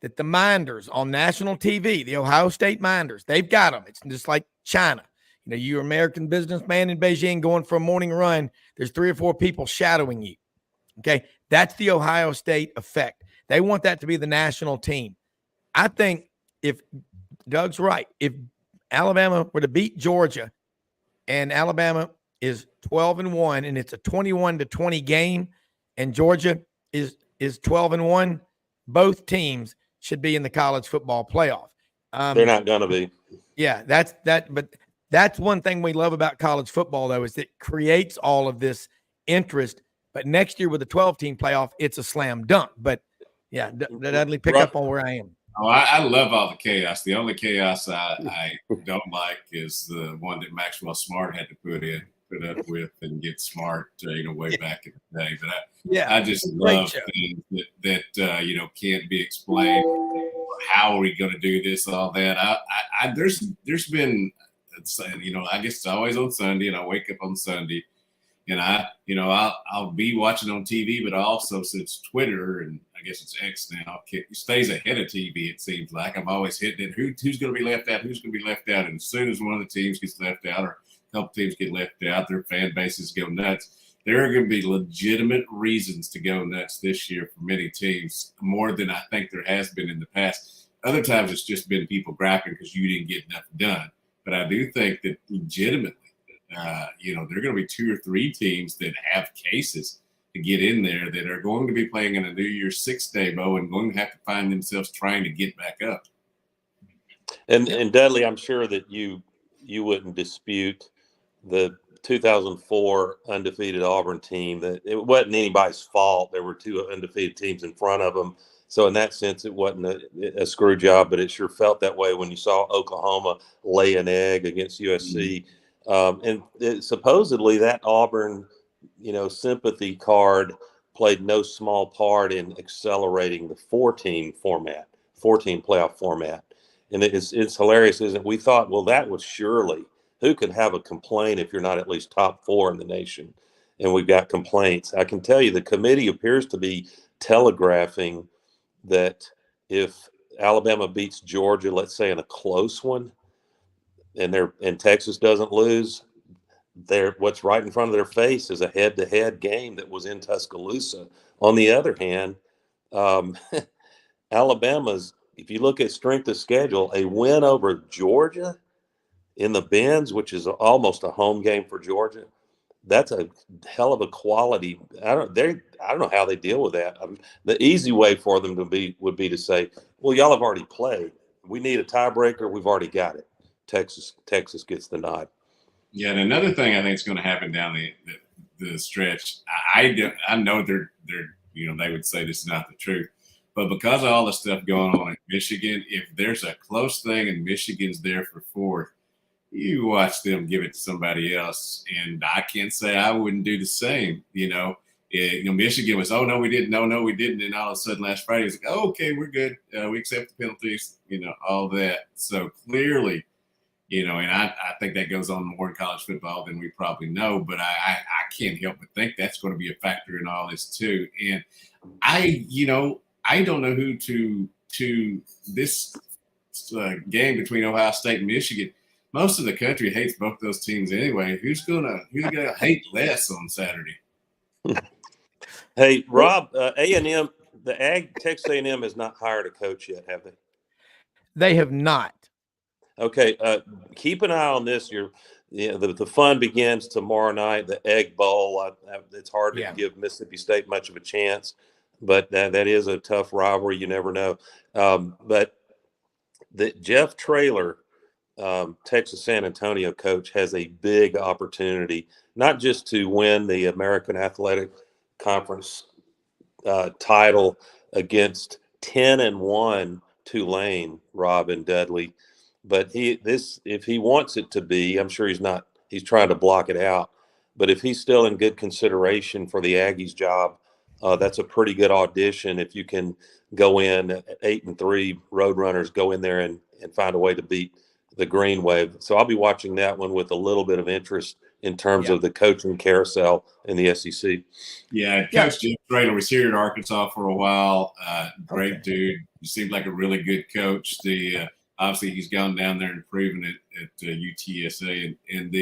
that the Minders on national TV, the Ohio State Minders, they've got them. It's just like China. You know, you're an American businessman in Beijing going for a morning run. There's 3 or 4 people shadowing you. Okay. That's the Ohio State effect. They want that to be the national team. I think if Doug's right, if Alabama were to beat Georgia and Alabama is 12-1 and it's a 21-20 game and Georgia is 12-1, both teams should be in the college football playoff. They're not going to be. Yeah, but that's one thing we love about college football, though, is it creates all of this interest. But next year with the 12-team playoff, it's a slam dunk. But, yeah, Dudley, pick up on where I am. Oh, I love all the chaos. The only chaos I don't like is the one that Maxwell Smart had to put up with and get smart, way back in the day. But I just love things that can't be explained. How are we going to do this? All that. There's been, I guess it's always on Sunday, and I wake up on Sunday, and I'll be watching on TV, but also since Twitter and I guess it's X now, it stays ahead of TV. It seems like I'm always hitting it. Who's going to be left out? Who's going to be left out? And as soon as one of the teams gets left out, or a couple teams get left out, their fan bases go nuts. There are going to be legitimate reasons to go nuts this year for many teams, more than I think there has been in the past. Other times it's just been people grappling because you didn't get nothing done. But I do think that legitimately, there are going to be 2 or 3 teams that have cases to get in there that are going to be playing in a New Year's Six debut and going to have to find themselves trying to get back up. And Dudley, I'm sure that you wouldn't dispute the 2004 undefeated Auburn team, that it wasn't anybody's fault. There were 2 undefeated teams in front of them. So in that sense, it wasn't a screw job, but it sure felt that way when you saw Oklahoma lay an egg against USC. Supposedly that Auburn, sympathy card played no small part in accelerating the 14 playoff format. And it's hilarious, isn't it? We thought, well, that was surely, who could have a complaint if you're not at least top 4 in the nation? And we've got complaints. I can tell you the committee appears to be telegraphing that if Alabama beats Georgia, let's say in a close one, and Texas doesn't lose, what's right in front of their face is a head-to-head game that was in Tuscaloosa. On the other hand, Alabama's, if you look at strength of schedule, a win over Georgia in the Benz, which is almost a home game for Georgia, that's a hell of a quality. I don't know how they deal with that. The easy way for them would be to say, well, y'all have already played. We need a tiebreaker. We've already got it. Texas gets the nod. Yeah, and another thing I think is going to happen down the stretch. I know they're they would say this is not the truth, but because of all the stuff going on in Michigan, if there's a close thing and Michigan's there for 4th, you watch them give it to somebody else, and I can't say I wouldn't do the same. Michigan was, oh no, we didn't, no, we didn't, and all of a sudden last Friday it's like, oh, okay, we're good, we accept the penalties, all that. So clearly, and I think that goes on more in college football than we probably know, but I can't help but think that's going to be a factor in all this too. And I don't know who to this game between Ohio State and Michigan. Most of the country hates both those teams anyway. Who's gonna hate less on Saturday? Hey, Rob, A&M, Texas A&M has not hired a coach yet, have they? They have not. Okay, keep an eye on this. The fun begins tomorrow night. The Egg Bowl. It's hard to give Mississippi State much of a chance, but that is a tough rivalry. You never know. But Jeff Traylor, Texas San Antonio coach, has a big opportunity, not just to win the American Athletic Conference title against 10-1 Tulane, Rob and Dudley, but if he wants it to be, I'm sure he's trying to block it out, but if he's still in good consideration for the Aggies job, that's a pretty good audition. If you can go in at 8-3 Roadrunners, go in there and find a way to beat the Green Wave. So I'll be watching that one with a little bit of interest in terms of the coaching carousel in the SEC. Yeah, Coach Jim Traylor was here at Arkansas for a while. Great dude. He seemed like a really good coach. Obviously he's gone down there and proven it at UTSA, and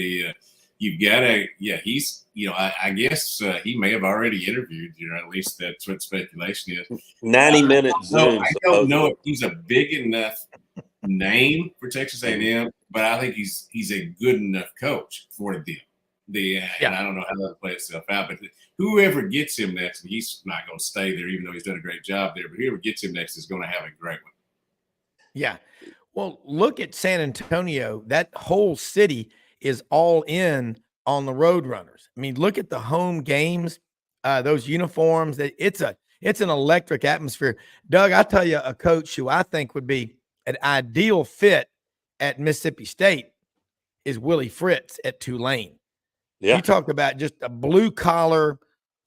you've got to he's I guess he may have already interviewed you. At least that's what speculation is. 90-minute Zoom. I don't know if he's a big enough name for Texas A&M, but I think he's a good enough coach for them. And I don't know how that'll play itself out, but whoever gets him next, and he's not going to stay there, even though he's done a great job there, but whoever gets him next is going to have a great one. Yeah. Well, look at San Antonio. That whole city is all in on the Roadrunners. I mean, look at the home games, those uniforms. It's an electric atmosphere. Doug, I'll tell you a coach who I think would be an ideal fit at Mississippi State is Willie Fritz at Tulane. Yeah. You talk about just a blue-collar,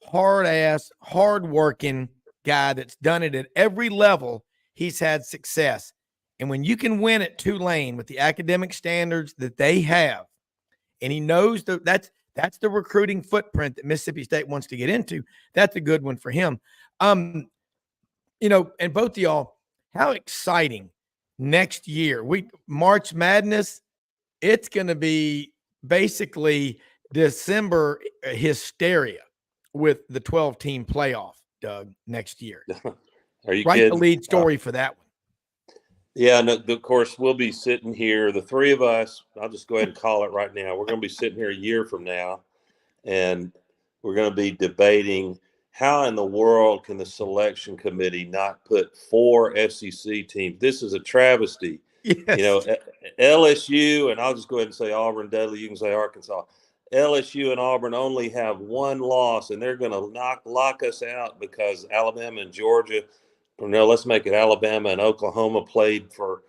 hard-ass, hard-working guy that's done it at every level. He's had success. And when you can win at Tulane with the academic standards that they have, and he knows that's the recruiting footprint that Mississippi State wants to get into, that's a good one for him. And both of y'all, how exciting next year. March Madness, it's going to be basically December hysteria with the 12-team playoff, Doug, next year. Are you Write kidding? the lead story for that one. Yeah, no, of course, we'll be sitting here, the three of us, I'll just go ahead and call it right now. We're going to be sitting here a year from now, and we're going to be debating how in the world can the selection committee not put 4 SEC teams? This is a travesty. Yes. LSU, and I'll just go ahead and say Auburn, Dudley, you can say Arkansas. LSU and Auburn only have 1 loss, and they're going to lock us out because Alabama and Georgia – no, let's make it Alabama and Oklahoma played for.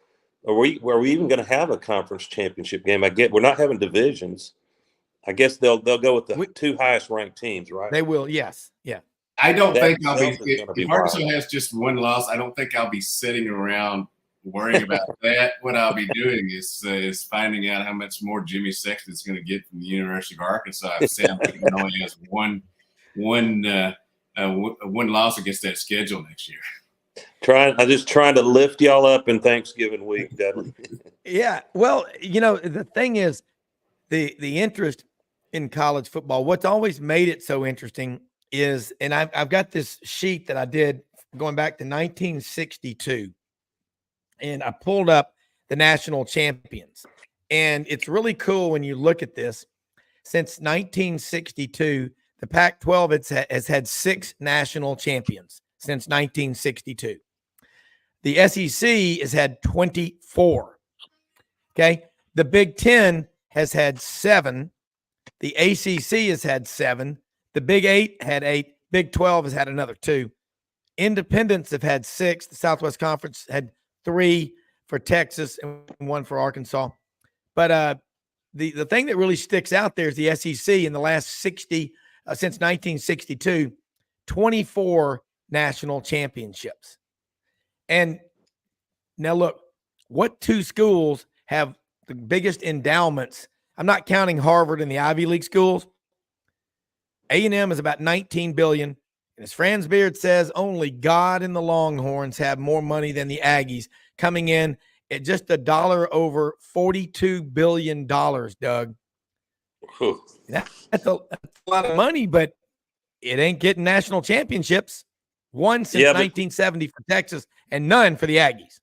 Are we even going to have a conference championship game? We're not having divisions. I guess they'll go with the 2 highest ranked teams, right? They will, yes, yeah. I don't think I'll be. If Arkansas has just 1 loss, I don't think I'll be sitting around worrying about that. What I'll be doing is finding out how much more Jimmy Sexton's going to get from the University of Arkansas if Sam Pittman only has one loss against that schedule next year. I'm just trying to lift y'all up in Thanksgiving week, Dudley. Yeah. Well, the thing is the interest in college football, what's always made it so interesting is, and I've got this sheet that I did going back to 1962, and I pulled up the national champions. And it's really cool when you look at this. Since 1962, the Pac-12 has had 6 national champions since 1962. The SEC has had 24. Okay. The Big Ten has had 7. The ACC has had 7. The Big 8 had 8. Big 12 has had another 2. Independents have had 6. The Southwest Conference had 3 for Texas and 1 for Arkansas. But the thing that really sticks out there is the SEC in the last 60, since 1962, 24 national championships. And now look, what 2 schools have the biggest endowments? I'm not counting Harvard and the Ivy League schools. A&M is about $19 billion. And as Franz Beard says, only God and the Longhorns have more money than the Aggies, coming in at just $1 over $42 billion, Doug. That's a lot of money, but it ain't getting national championships. 1 since 1970 for Texas and none for the Aggies.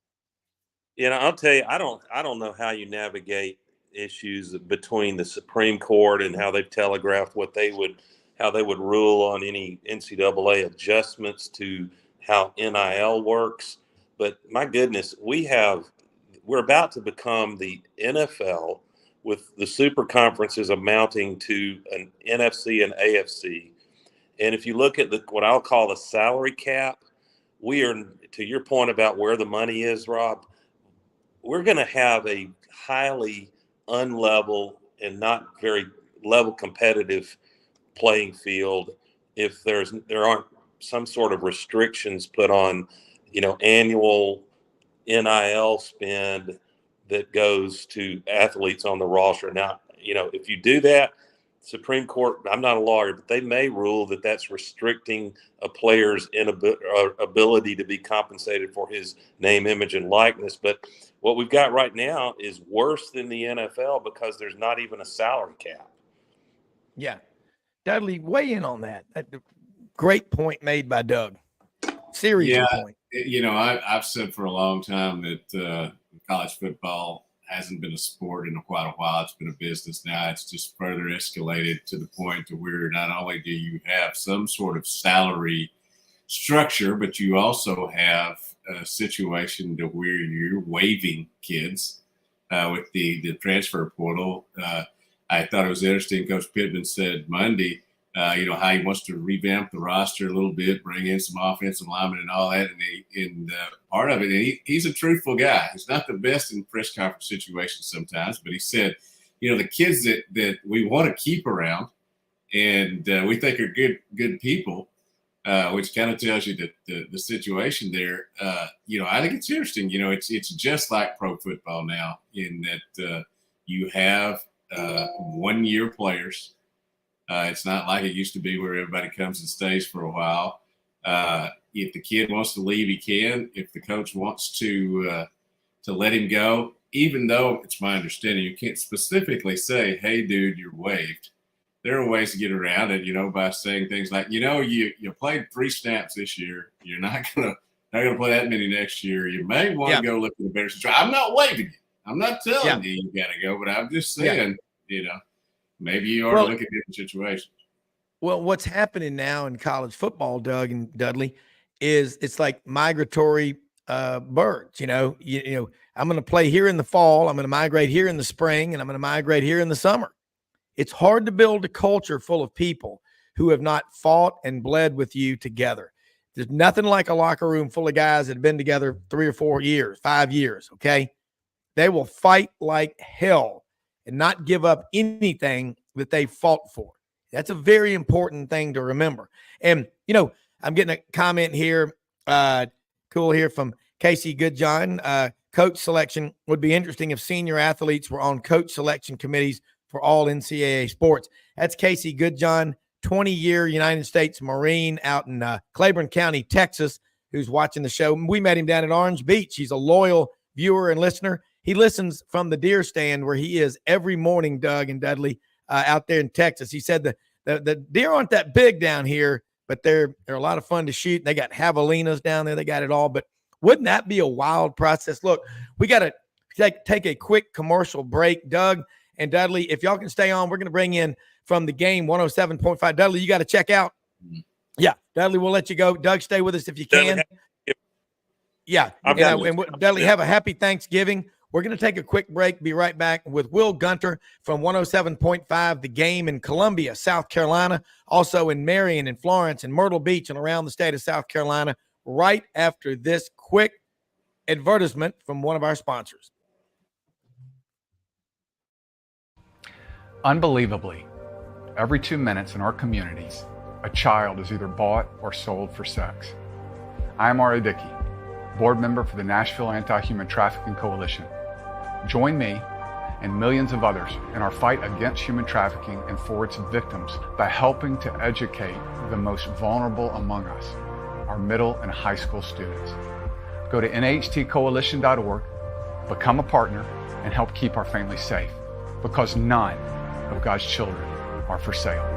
I'll tell you, I don't know how you navigate issues between the Supreme Court and how they've telegraphed how they would rule on any NCAA adjustments to how NIL works. But my goodness, we're about to become the NFL with the super conferences amounting to an NFC and AFC. And if you look at what I'll call the salary cap, we are, to your point about where the money is, Rob, we're going to have a highly unlevel and not very level competitive playing field if there aren't some sort of restrictions put on, annual NIL spend that goes to athletes on the roster. Now, if you do that, Supreme Court, I'm not a lawyer, but they may rule that that's restricting a player's ability to be compensated for his name, image, and likeness. But what we've got right now is worse than the NFL because there's not even a salary cap. Yeah. Dudley, weigh in on that. Great point made by Doug. Serious point. I've said for a long time that college football hasn't been a sport in quite a while. It's been a business now. It's just further escalated to the point to where not only do you have some sort of salary structure, but you also have a situation to where you're waiving kids with the transfer portal. I thought it was interesting. Coach Pittman said Monday, how he wants to revamp the roster a little bit, bring in some offensive linemen and all that. And part of it, he's a truthful guy. He's not the best in press conference situations sometimes, but he said, the kids that we want to keep around and we think are good people, which kind of tells you the situation there. I think it's interesting. It's just like pro football now in that you have 1-year players. It's not like it used to be where everybody comes and stays for a while. If the kid wants to leave, he can. If the coach wants to let him go, even though it's my understanding you can't specifically say, "Hey, dude, you're waived." There are ways to get around it, by saying things like, you played 3 snaps this year. You're not gonna play that many next year. You may want to go look at the better situation. I'm not waiving you. I'm not telling you got to go, but I'm just saying, maybe you ought to look at different situations. Well, what's happening now in college football, Doug and Dudley, is it's like migratory birds. I'm going to play here in the fall. I'm going to migrate here in the spring, and I'm going to migrate here in the summer. It's hard to build a culture full of people who have not fought and bled with you together. There's nothing like a locker room full of guys that have been together 3 or 4 years, 5 years, okay? They will fight like hell and not give up anything that they fought for. That's a very important thing to remember. And, I'm getting a comment here, cool here from Casey Goodjohn. Coach selection would be interesting if senior athletes were on coach selection committees for all NCAA sports. That's Casey Goodjohn, 20-year United States Marine out in Claiborne County, Texas, who's watching the show. We met him down at Orange Beach. He's a loyal viewer and listener. He listens from the deer stand where he is every morning, Doug and Dudley, out there in Texas. He said the deer aren't that big down here, but they're a lot of fun to shoot. They got javelinas down there. They got it all. But wouldn't that be a wild process? Look, we got to take a quick commercial break. Doug and Dudley, if y'all can stay on, we're going to bring in from the game 107.5. Dudley, you got to check out. Yeah, Dudley, we'll let you go. Doug, stay with us if you can. Yeah, and Dudley, have a happy Thanksgiving. We're going to take a quick break, be right back with Will Gunter from 107.5 The Game in Columbia, South Carolina, also in Marion and Florence and Myrtle Beach and around the state of South Carolina, right after this quick advertisement from one of our sponsors. Unbelievably, every 2 minutes in our communities, a child is either bought or sold for sex. I am R.A. Dickey, board member for the Nashville Anti-Human Trafficking Coalition. Join me and millions of others in our fight against human trafficking and for its victims by helping to educate the most vulnerable among us, our middle and high school students. Go to nhtcoalition.org, become a partner, and help keep our families safe, because none of God's children are for sale.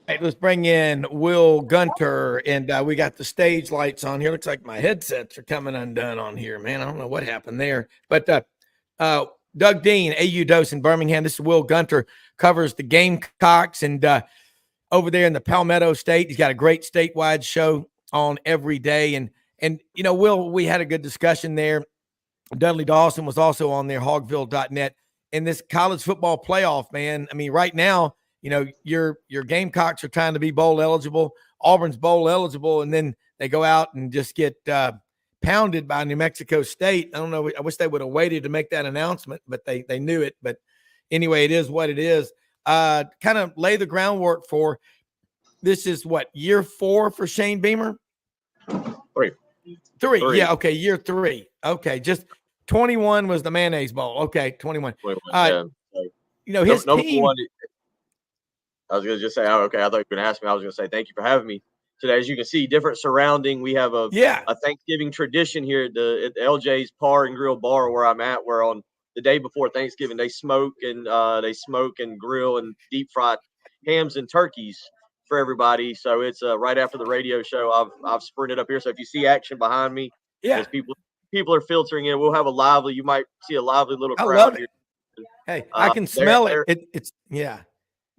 Hey, let's bring in Will Gunter, and we got the stage lights on here. Looks like my headsets are coming undone on here, man. I don't know what happened there. But Doug Dean, AU Dawson, Birmingham. This is Will Gunter, covers the Gamecocks, and over there in the Palmetto State. He's got a great statewide show on every day. And Will, we had a good discussion there. Dudley Dawson was also on there, hogville.net. In this college football playoff, man, I mean, right now, your Gamecocks are trying to be bowl eligible. Auburn's bowl eligible, and then they go out and just get pounded by New Mexico State. I don't know. I wish they would have waited to make that announcement, but they knew it. But anyway, it is what it is. Kind of lay the groundwork for this is what, year 4 for Shane Beamer? Three. Yeah. Okay. Year 3. Okay. Just 21 was the mayonnaise bowl. Okay. 21. Yeah. You know, his team. One, I was going to just say, oh, okay, I thought you were going to ask me. I was going to say, thank you for having me today. As you can see, different surrounding. We have a Thanksgiving tradition here at the LJ's Par and Grill Bar where I'm at, where on the day before Thanksgiving, they smoke and grill and deep fry hams and turkeys for everybody. So it's right after the radio show. I've sprinted up here. So if you see action behind me, as people are filtering in, we'll have you might see a lively little crowd here. Hey, I can smell it. It's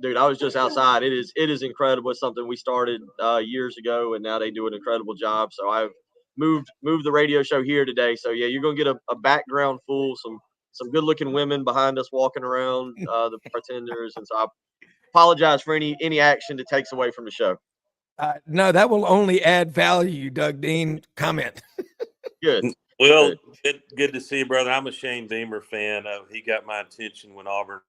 Dude, I was just outside. It is incredible. It's something we started years ago, and now they do an incredible job. So I've moved the radio show here today. So yeah, you're gonna get a background full, some good looking women behind us walking around, the bartenders, and so I apologize for any action that takes away from the show. No, that will only add value. Doug Dean, comment. Good. Well, good to see you, brother. I'm a Shane Beamer fan. He got my attention when Auburn.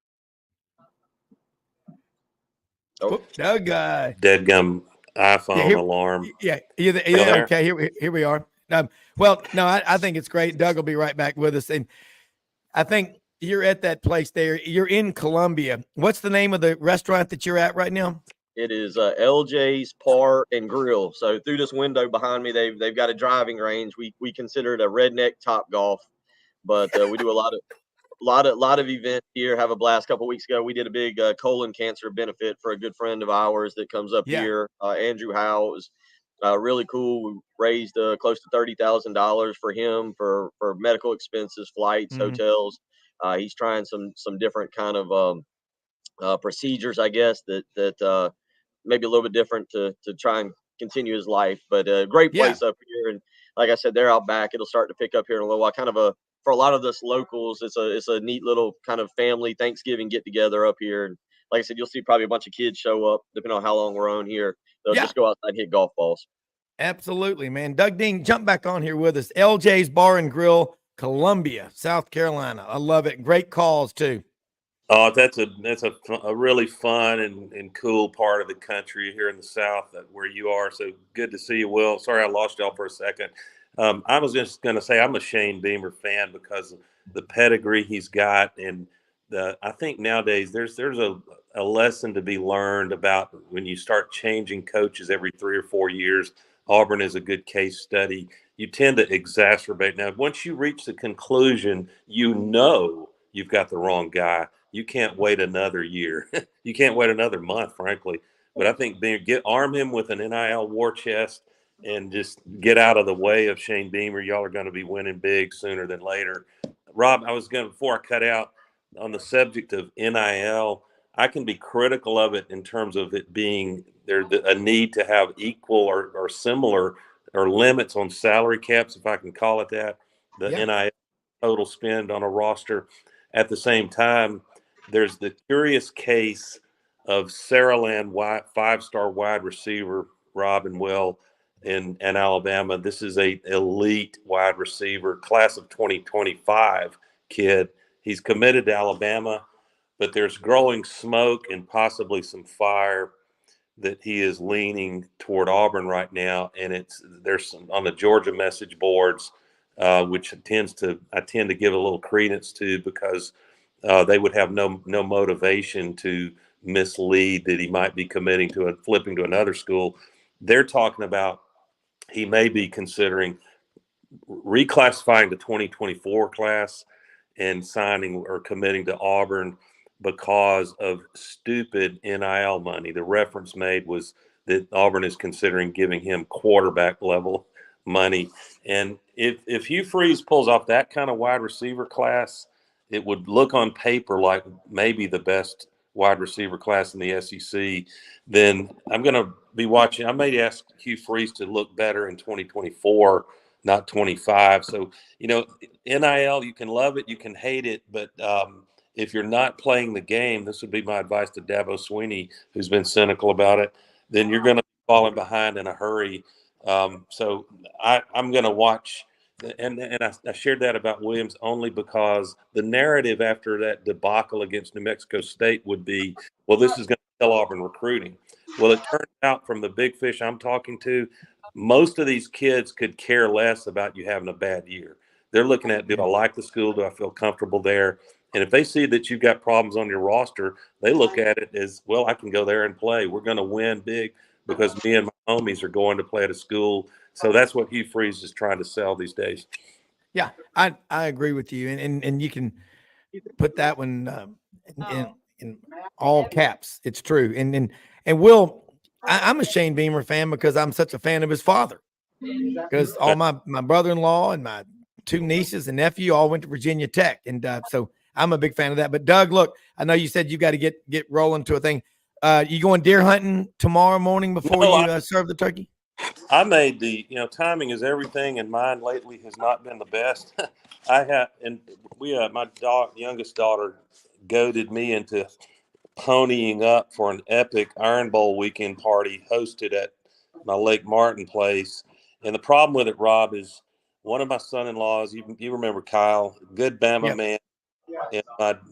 Doug, deadgum iPhone alarm. Yeah, okay. Here we are. Well, no, I think it's great. Doug will be right back with us, and I think you're at that place there. You're in Columbia. What's the name of the restaurant that you're at right now? It is LJ's Par and Grill. So through this window behind me, they've got a driving range. We consider it a redneck Top Golf, but we do a lot of events here. Have a blast. A couple weeks ago, we did a big colon cancer benefit for a good friend of ours that comes up here, Andrew Howe. It was really cool. We raised close to $30,000 for him for medical expenses, flights, hotels. He's trying some different kind of procedures, I guess, that maybe a little bit different to try and continue his life. But a great place up here, and like I said, they're out back. It'll start to pick up here in a little while. Kind of for a lot of us locals, it's a neat little kind of family Thanksgiving get together up here. And like I said, you'll see probably a bunch of kids show up, depending on how long we're on here. They'll just go outside and hit golf balls. Absolutely, man. Doug Dean, jump back on here with us. LJ's Bar and Grill, Columbia, South Carolina. I love it. Great calls too. Oh, that's a really fun and cool part of the country here in the South where you are. So good to see you, Will. Sorry I lost y'all for a second. I was just going to say I'm a Shane Beamer fan because of the pedigree he's got, and I think nowadays there's a lesson to be learned about when you start changing coaches every 3 or 4 years. Auburn is a good case study. You tend to exacerbate. Now, once you reach the conclusion, you know you've got the wrong guy. You can't wait another year. You can't wait another month, frankly. But I think arm him with an NIL war chest and just get out of the way of Shane Beamer. Y'all are going to be winning big sooner than later. Rob, before I cut out on the subject of NIL, I can be critical of it in terms of it being a need to have equal or similar or limits on salary caps, if I can call it that, the NIL total spend on a roster. At the same time, there's the curious case of Saraland, 5-star wide receiver, Rob and Will, in Alabama. This is a elite wide receiver, class of 2025 kid. He's committed to Alabama, but there's growing smoke and possibly some fire that he is leaning toward Auburn right now. And there's some on the Georgia message boards, which I tend to give a little credence to because they would have no motivation to mislead that he might be flipping to another school. They're talking about he may be considering reclassifying the 2024 class and signing or committing to Auburn because of stupid NIL money. The reference made was that Auburn is considering giving him quarterback level money. And if Hugh Freeze pulls off that kind of wide receiver class, it would look on paper like maybe the best wide receiver class in the SEC. Then I'm going to be watching. I may ask Hugh Freeze to look better in 2024, not 25. So, NIL, you can love it, you can hate it, but if you're not playing the game, this would be my advice to Dabo Swinney, who's been cynical about it, then you're going to be falling behind in a hurry. So I'm going to watch And I shared that about Williams only because the narrative after that debacle against New Mexico State would be, well, this is going to kill Auburn recruiting. Well, it turns out from the big fish I'm talking to, most of these kids could care less about you having a bad year. They're looking at, do I like the school? Do I feel comfortable there? And if they see that you've got problems on your roster, they look at it as, well, I can go there and play. We're going to win big because me and my homies are going to play at a school. So that's what Hugh Freeze is trying to sell these days. Yeah, I agree with you, and you can put that one in all caps. It's true, and Will, I'm a Shane Beamer fan because I'm such a fan of his father. Because all my brother-in-law and my two nieces and nephew all went to Virginia Tech, and so I'm a big fan of that. But Doug, look, I know you said you got to get rolling to a thing. You going deer hunting tomorrow morning before you serve the turkey? I made timing is everything, and mine lately has not been the best. My youngest daughter goaded me into ponying up for an epic Iron Bowl weekend party hosted at my Lake Martin place. And the problem with it, Rob, is one of my son-in-laws, you remember Kyle, good Bama man, and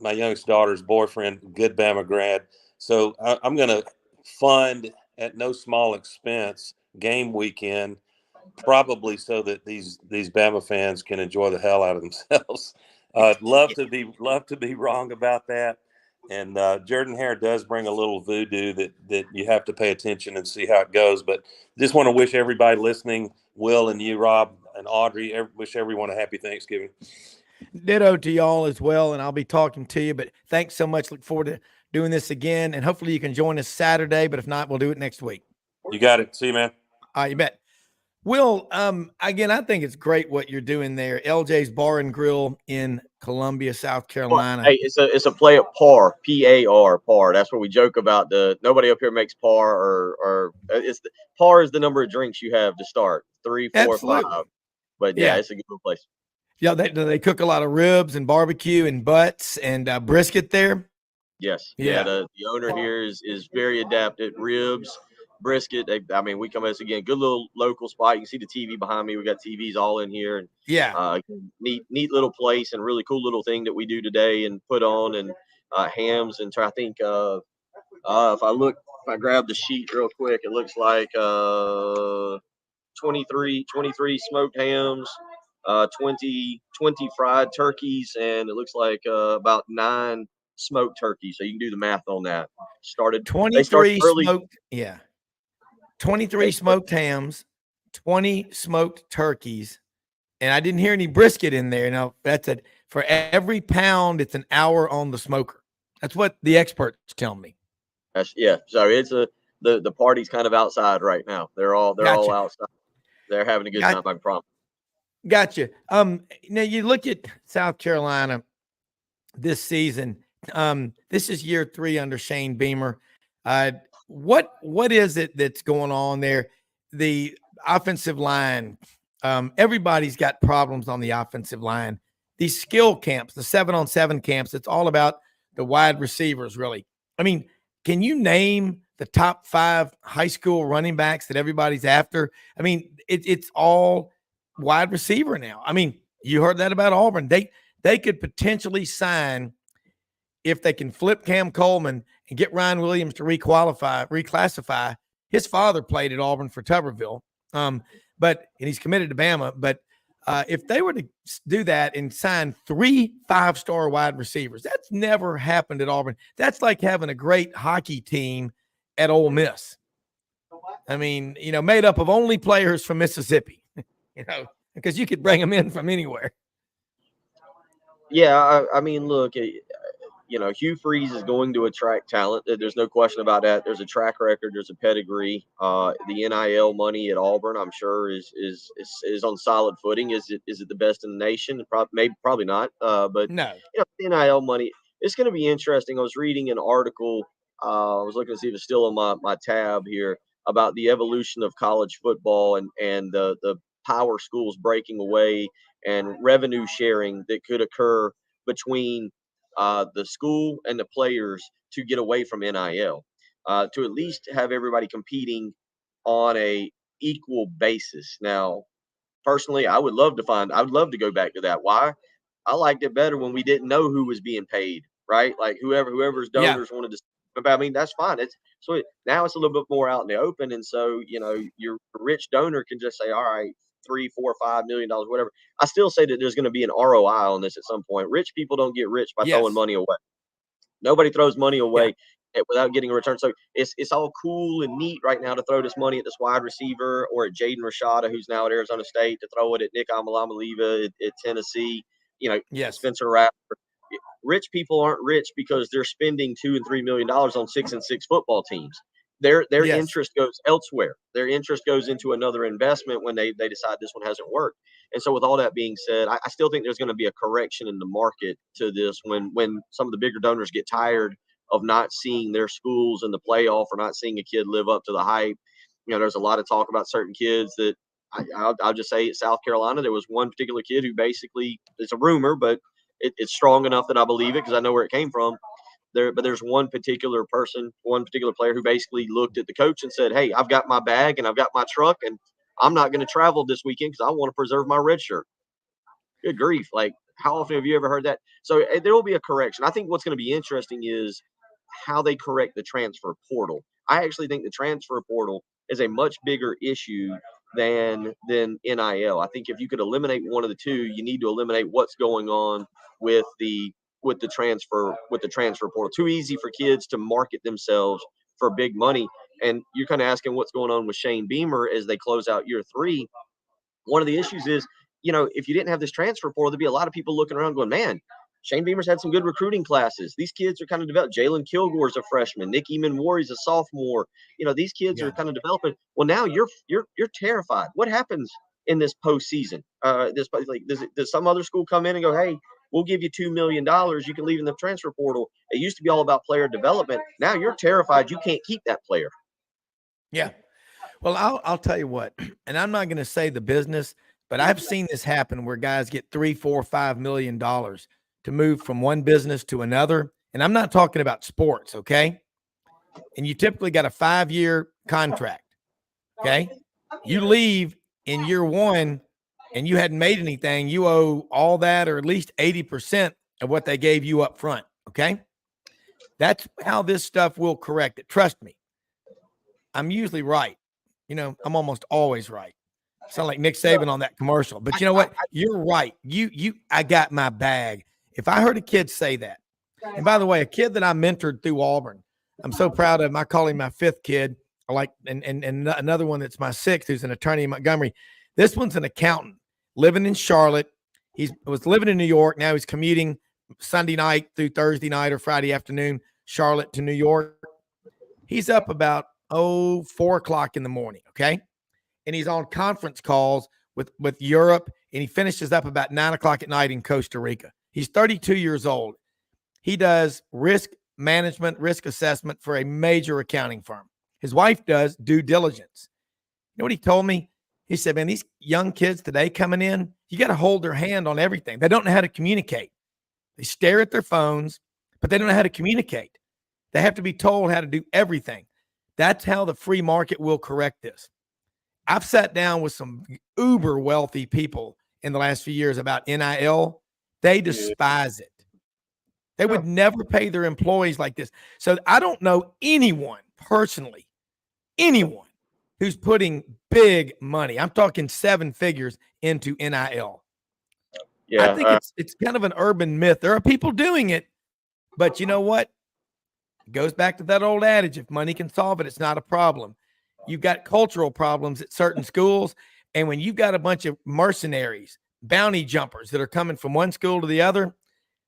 my youngest daughter's boyfriend, good Bama grad. So I'm going to fund at no small expense game weekend, probably so that these Bama fans can enjoy the hell out of themselves. Love to be wrong about that. And Jordan-Hare does bring a little voodoo that you have to pay attention and see how it goes. But just want to wish everybody listening, Will and you, Rob and Audrey, wish everyone a happy Thanksgiving. Ditto to y'all as well, and I'll be talking to you. But thanks so much. Look forward to doing this again, and hopefully you can join us Saturday. But if not, we'll do it next week. You got it. See you, man. All right, you bet. Will, again, I think it's great what you're doing there. LJ's Bar and Grill in Columbia, South Carolina. Hey, it's a play of par, PAR, par. That's what we joke about. Nobody up here makes par, or par is the number of drinks you have to start. 3, 4, Absolutely. 5. But yeah, it's a good place. Yeah, they cook a lot of ribs and barbecue and butts and brisket there. Yes. Yeah. The owner here is very adapted. Ribs, brisket. We come at this again. Good little local spot. You can see the TV behind me. We got TVs all in here, and neat little place and really cool little thing that we do today and put on, and hams. And I think if I grab the sheet real quick, it looks like 23 smoked hams, 20 fried turkeys, and it looks like about 9 smoked turkeys. So you can do the math on that. 23 smoked, 23 smoked hams, 20 smoked turkeys, and I didn't hear any brisket in there. Now that's for every pound, it's an hour on the smoker. That's what the experts tell me. So it's the party's kind of outside right now. They're all outside. They're having a good time, I promise. Gotcha. Now you look at South Carolina this season. This is year 3 under Shane Beamer. What is it that's going on there? The offensive line. Everybody's got problems on the offensive line. These skill camps, the 7-on-7 camps, it's all about the wide receivers, really. I mean, can you name the top 5 high school running backs that everybody's after? I mean, it's all wide receiver now. I mean, you heard that about Auburn. They could potentially sign, if they can flip Cam Coleman and get Ryan Williams to reclassify. His father played at Auburn for Tuberville, and he's committed to Bama. But if they were to do that and sign 3 5-star wide receivers, that's never happened at Auburn. That's like having a great hockey team at Ole Miss. I mean, made up of only players from Mississippi, because you could bring them in from anywhere. Yeah, look, Hugh Freeze is going to attract talent. There's no question about that. There's a track record. There's a pedigree. The NIL money at Auburn, I'm sure, is on solid footing. Is it the best in the nation? Probably not. But no, the NIL money. It's going to be interesting. I was reading an article. I was looking to see if it's still on my tab here about the evolution of college football and the power schools breaking away and revenue sharing that could occur between the school and the players to get away from NIL, to at least have everybody competing on a equal basis. Now, personally, I would love to go back to that. Why? I liked it better when we didn't know who was being paid, right? Like whoever's donors wanted to. But I mean, that's fine. Now it's a little bit more out in the open, and so your rich donor can just say, all right, $3, $4, $5 million, whatever. I still say that there's going to be an ROI on this at some point. Rich people don't get rich by throwing money away. Nobody throws money away without getting a return. So it's all cool and neat right now to throw this money at this wide receiver or at Jaden Rashada, who's now at Arizona State, to throw it at Nick Amalama-Leva at Tennessee. Spencer Rattler. Rich people aren't rich because they're spending $2 and $3 million on 6-6 football teams. Their interest goes elsewhere. Their interest goes into another investment when they decide this one hasn't worked. And so with all that being said, I still think there's going to be a correction in the market to this when some of the bigger donors get tired of not seeing their schools in the playoff or not seeing a kid live up to the hype. There's a lot of talk about certain kids that I'll just say at South Carolina, there was one particular kid who basically, it's a rumor, but it's strong enough that I believe it because I know where it came from. But there's one particular player who basically looked at the coach and said, hey, I've got my bag and I've got my truck and I'm not going to travel this weekend because I want to preserve my red shirt. Good grief. Like, how often have you ever heard that? So there will be a correction. I think what's going to be interesting is how they correct the transfer portal. I actually think the transfer portal is a much bigger issue than NIL. I think if you could eliminate one of the two, you need to eliminate what's going on with the transfer portal. Too easy for kids to market themselves for big money. And you're kind of asking what's going on with Shane Beamer as they close out year 3. One of the issues is, if you didn't have this transfer portal, there'd be a lot of people looking around going, man, Shane Beamer's had some good recruiting classes. These kids are kind of developed. Jalen Kilgore's a freshman. Nick Eamon-Warry's a sophomore. These kids are kind of developing. Well, now you're terrified. What happens in this postseason? Does some other school come in and go, hey, we'll give you $2 million. You can leave in the transfer portal. It used to be all about player development. Now you're terrified you can't keep that player. Yeah. Well, I'll tell you what, and I'm not going to say the business, but I've seen this happen where guys get $3, $4, $5 million to move from one business to another. And I'm not talking about sports, okay? And you typically got a 5-year contract, okay? You leave in year 1 and you hadn't made anything, you owe all that or at least 80% of what they gave you up front, okay? That's how this stuff will correct it. Trust me. I'm usually right. I'm almost always right. Sound like Nick Saban on that commercial. But you know what? You're right. I got my bag. If I heard a kid say that, and by the way, a kid that I mentored through Auburn, I'm so proud of him. I call him my 5th kid. And another one that's my 6th, who's an attorney in Montgomery. This one's an accountant living in Charlotte. He was living in New York. Now he's commuting Sunday night through Thursday night or Friday afternoon, Charlotte to New York. He's up about 4:00 in the morning. Okay. And he's on conference calls with Europe, and he finishes up about 9:00 at night in Costa Rica. He's 32 years old. He does risk management, risk assessment for a major accounting firm. His wife does due diligence. You know what he told me? He said, man, these young kids today coming in, you got to hold their hand on everything. They don't know how to communicate. They stare at their phones, but they don't know how to communicate. They have to be told how to do everything. That's how the free market will correct this. I've sat down with some uber wealthy people in the last few years about NIL. They despise it. They would never pay their employees like this. So I don't know anyone personally, who's putting big money, I'm talking 7 figures, into NIL. Yeah, I think it's kind of an urban myth. There are people doing it, but you know what? It goes back to that old adage, if money can solve it, it's not a problem. You've got cultural problems at certain schools, and when you've got a bunch of mercenaries, bounty jumpers that are coming from one school to the other,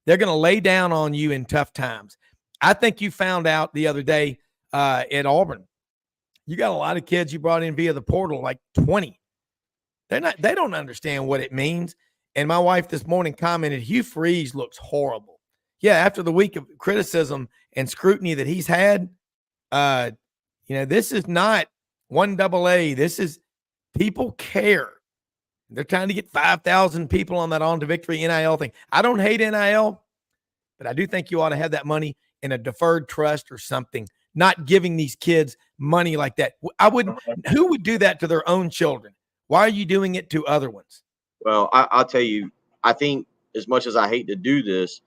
they're going to lay down on you in tough times. I think you found out the other day at Auburn, you got a lot of kids you brought in via the portal, like 20. They don't understand what it means. And my wife this morning commented, Hugh Freeze looks horrible. Yeah, after the week of criticism and scrutiny that he's had, this is not 1AA. This is people care. They're trying to get 5,000 people on that On to Victory NIL thing. I don't hate NIL, but I do think you ought to have that money in a deferred trust or something, not giving these kids money like that. Who would do that to their own children? Why are you doing it to other ones? Well, I'll tell you, I think as much as I hate to do this,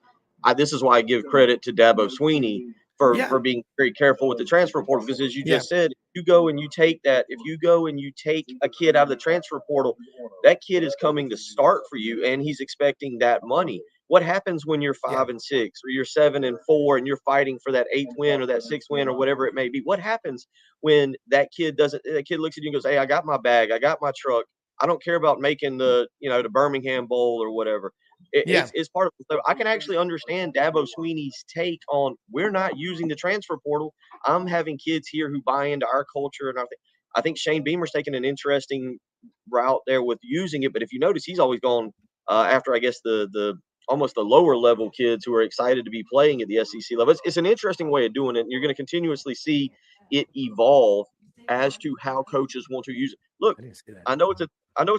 this is why I give credit to Dabo Sweeney for being very careful with the transfer portal, because as you just said, if you go and you take a kid out of the transfer portal, that kid is coming to start for you and he's expecting that money. What happens when you're 5-6 or you're 7-4 and you're fighting for that 8th win or that 6th win or whatever it may be? What happens when that kid looks at you and goes, "Hey, I got my bag, I got my truck. I don't care about making the Birmingham Bowl or whatever." It's part of it. So I can actually understand Dabo Sweeney's take on, we're not using the transfer portal. I'm having kids here who buy into our culture and I think Shane Beamer's taking an interesting route there with using it. But if you notice, he's always gone after, I guess, the almost the lower level kids who are excited to be playing at the SEC level. It's an interesting way of doing it, and you're going to continuously see it evolve as to how coaches want to use it. Look, I know it's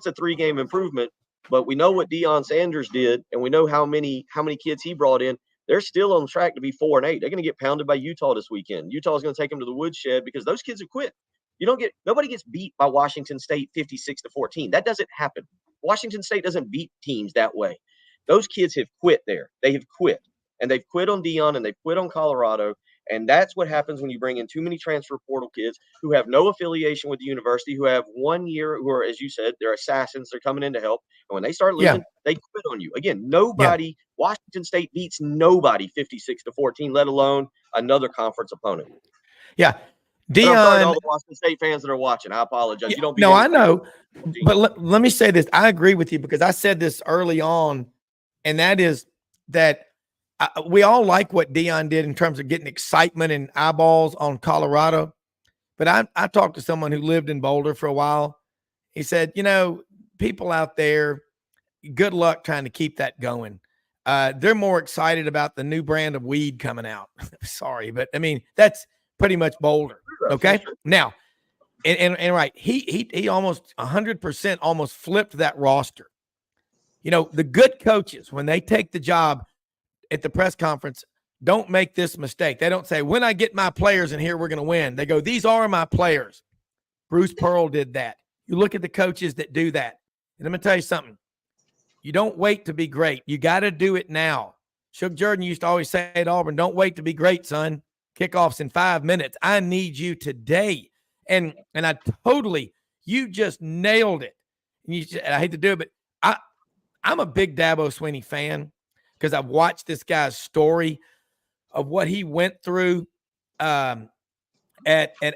a 3-game improvement, but we know what Deion Sanders did, and we know how many kids he brought in. They're still on track to be 4-8. They're going to get pounded by Utah this weekend. Utah is going to take them to the woodshed because those kids have quit. Nobody gets beat by Washington State 56-14. That doesn't happen. Washington State doesn't beat teams that way. Those kids have quit there. They have quit, and they've quit on Deion, and they've quit on Colorado. And that's what happens when you bring in too many transfer portal kids who have no affiliation with the university, who have 1 year, who are, as you said, they're assassins. They're coming in to help. And when they start losing, they quit on you. Again, Washington State beats nobody 56-14, let alone another conference opponent. Yeah. Deion, I'm sorry to all the Washington State fans that are watching. I apologize. You don't. No, I know. But let me say this. I agree with you because I said this early on, and that is that we all like what Deion did in terms of getting excitement and eyeballs on Colorado. But I talked to someone who lived in Boulder for a while. He said, people out there, good luck trying to keep that going. They're more excited about the new brand of weed coming out. Sorry, but I mean, that's pretty much Boulder. Okay. Now, and right. He almost 100% almost flipped that roster. The good coaches, when they take the job at the press conference, don't make this mistake. They don't say, when I get my players in here, we're going to win. They go, these are my players. Bruce Pearl did that. You look at the coaches that do that. And I'm going to tell you something. You don't wait to be great. You got to do it now. Shug Jordan used to always say at Auburn, don't wait to be great, son. Kickoff's in 5 minutes. I need you today. And you just nailed it. And I hate to do it, but I'm a big Dabo Sweeney fan because I've watched this guy's story of what he went through at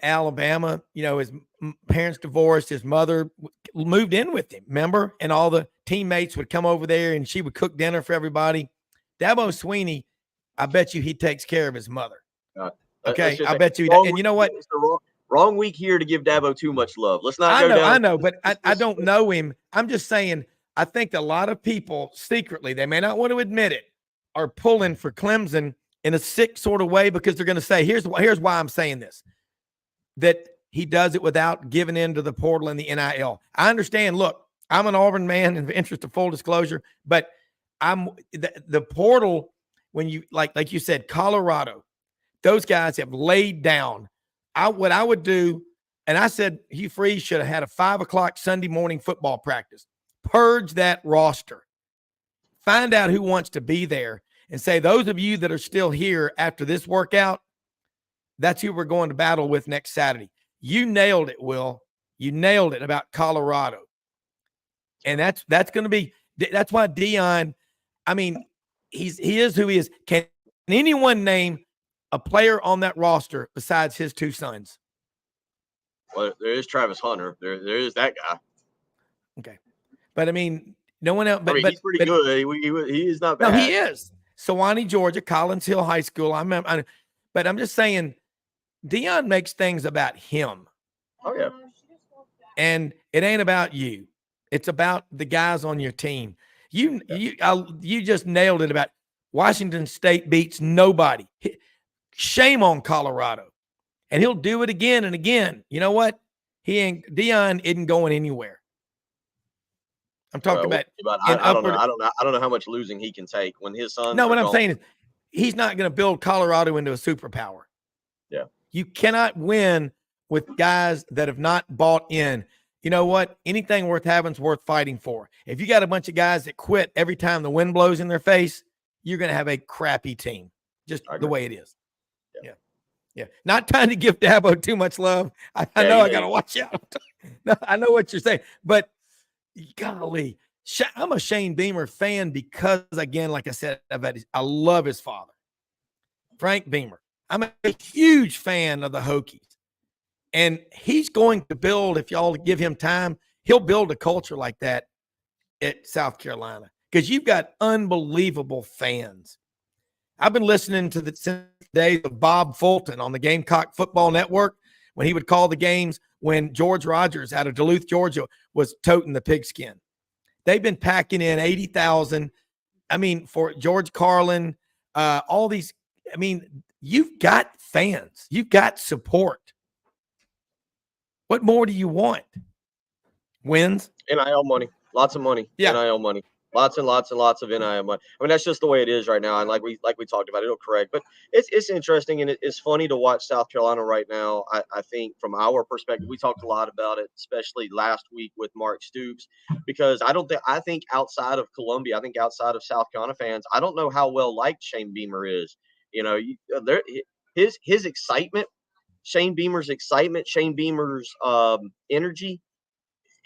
Alabama. His parents divorced. His mother moved in with him, remember? And all the teammates would come over there and she would cook dinner for everybody. Dabo Sweeney, I bet you he takes care of his mother. Okay, I bet you. And you know what? It's the wrong week here to give Dabo too much love. Let's not go down. I know, but I don't know him. I'm just saying, I think a lot of people secretly, they may not want to admit it, are pulling for Clemson in a sick sort of way because they're going to say, here's why I'm saying this, that he does it without giving in to the portal and the NIL. I understand. Look, I'm an Auburn man in the interest of full disclosure, but I'm the portal, when you like you said, Colorado, those guys have laid down. What I would do, and I said Hugh Freeze should have had a 5:00 Sunday morning football practice. Purge that roster. Find out who wants to be there and say, those of you that are still here after this workout, that's who we're going to battle with next Saturday. You nailed it, Will. You nailed it about Colorado. And that's going to be, that's why Deion, I mean, he is who he is. Can anyone name a player on that roster besides his 2 sons? Well, there is Travis Hunter. There is that guy. Okay. But I mean, no one else. But he's pretty good. He is not bad. No, he is. Sewanee, Georgia, Collins Hill High School. But I'm just saying, Deion makes things about him. Oh yeah. And it ain't about you. It's about the guys on your team. You just nailed it about Washington State beats nobody. Shame on Colorado. And he'll do it again and again. You know what? Deion isn't going anywhere. I'm talking about I don't know how much losing he can take when his son. No, what I'm saying is he's not going to build Colorado into a superpower. Yeah. You cannot win with guys that have not bought in. you know what? Anything worth having is worth fighting for. If you got a bunch of guys that quit every time the wind blows in their face, you're going to have a crappy team, just the way it is. Yeah. Yeah. Not trying to give Dabo too much love. I know I got to watch out. No, I know what you're saying, but golly, I'm a Shane Beamer fan because, again, like I said, I love his father, Frank Beamer. I'm a huge fan of the Hokies. And he's going to build, if y'all give him time, he'll build a culture like that at South Carolina because you've got unbelievable fans. I've been listening to since the days of Bob Fulton on the Gamecock Football Network when he would call the games when George Rogers out of Duluth, Georgia, was toting the pigskin. They've been packing in 80,000. I mean, for George Carlin, all these. I mean, you've got fans. You've got support. What more do you want? Wins? NIL money. Lots of money. Yeah. NIL money. Lots and lots and lots of NIL money. I mean, that's just the way it is right now. And like we talked about, it'll correct. But it's interesting and it's funny to watch South Carolina right now. I think from our perspective, we talked a lot about it, especially last week with Mark Stoops, because I think outside of Columbia, I think outside of South Carolina fans, I don't know how well liked Shane Beamer is. You know, his excitement, Shane Beamer's excitement, Shane Beamer's energy,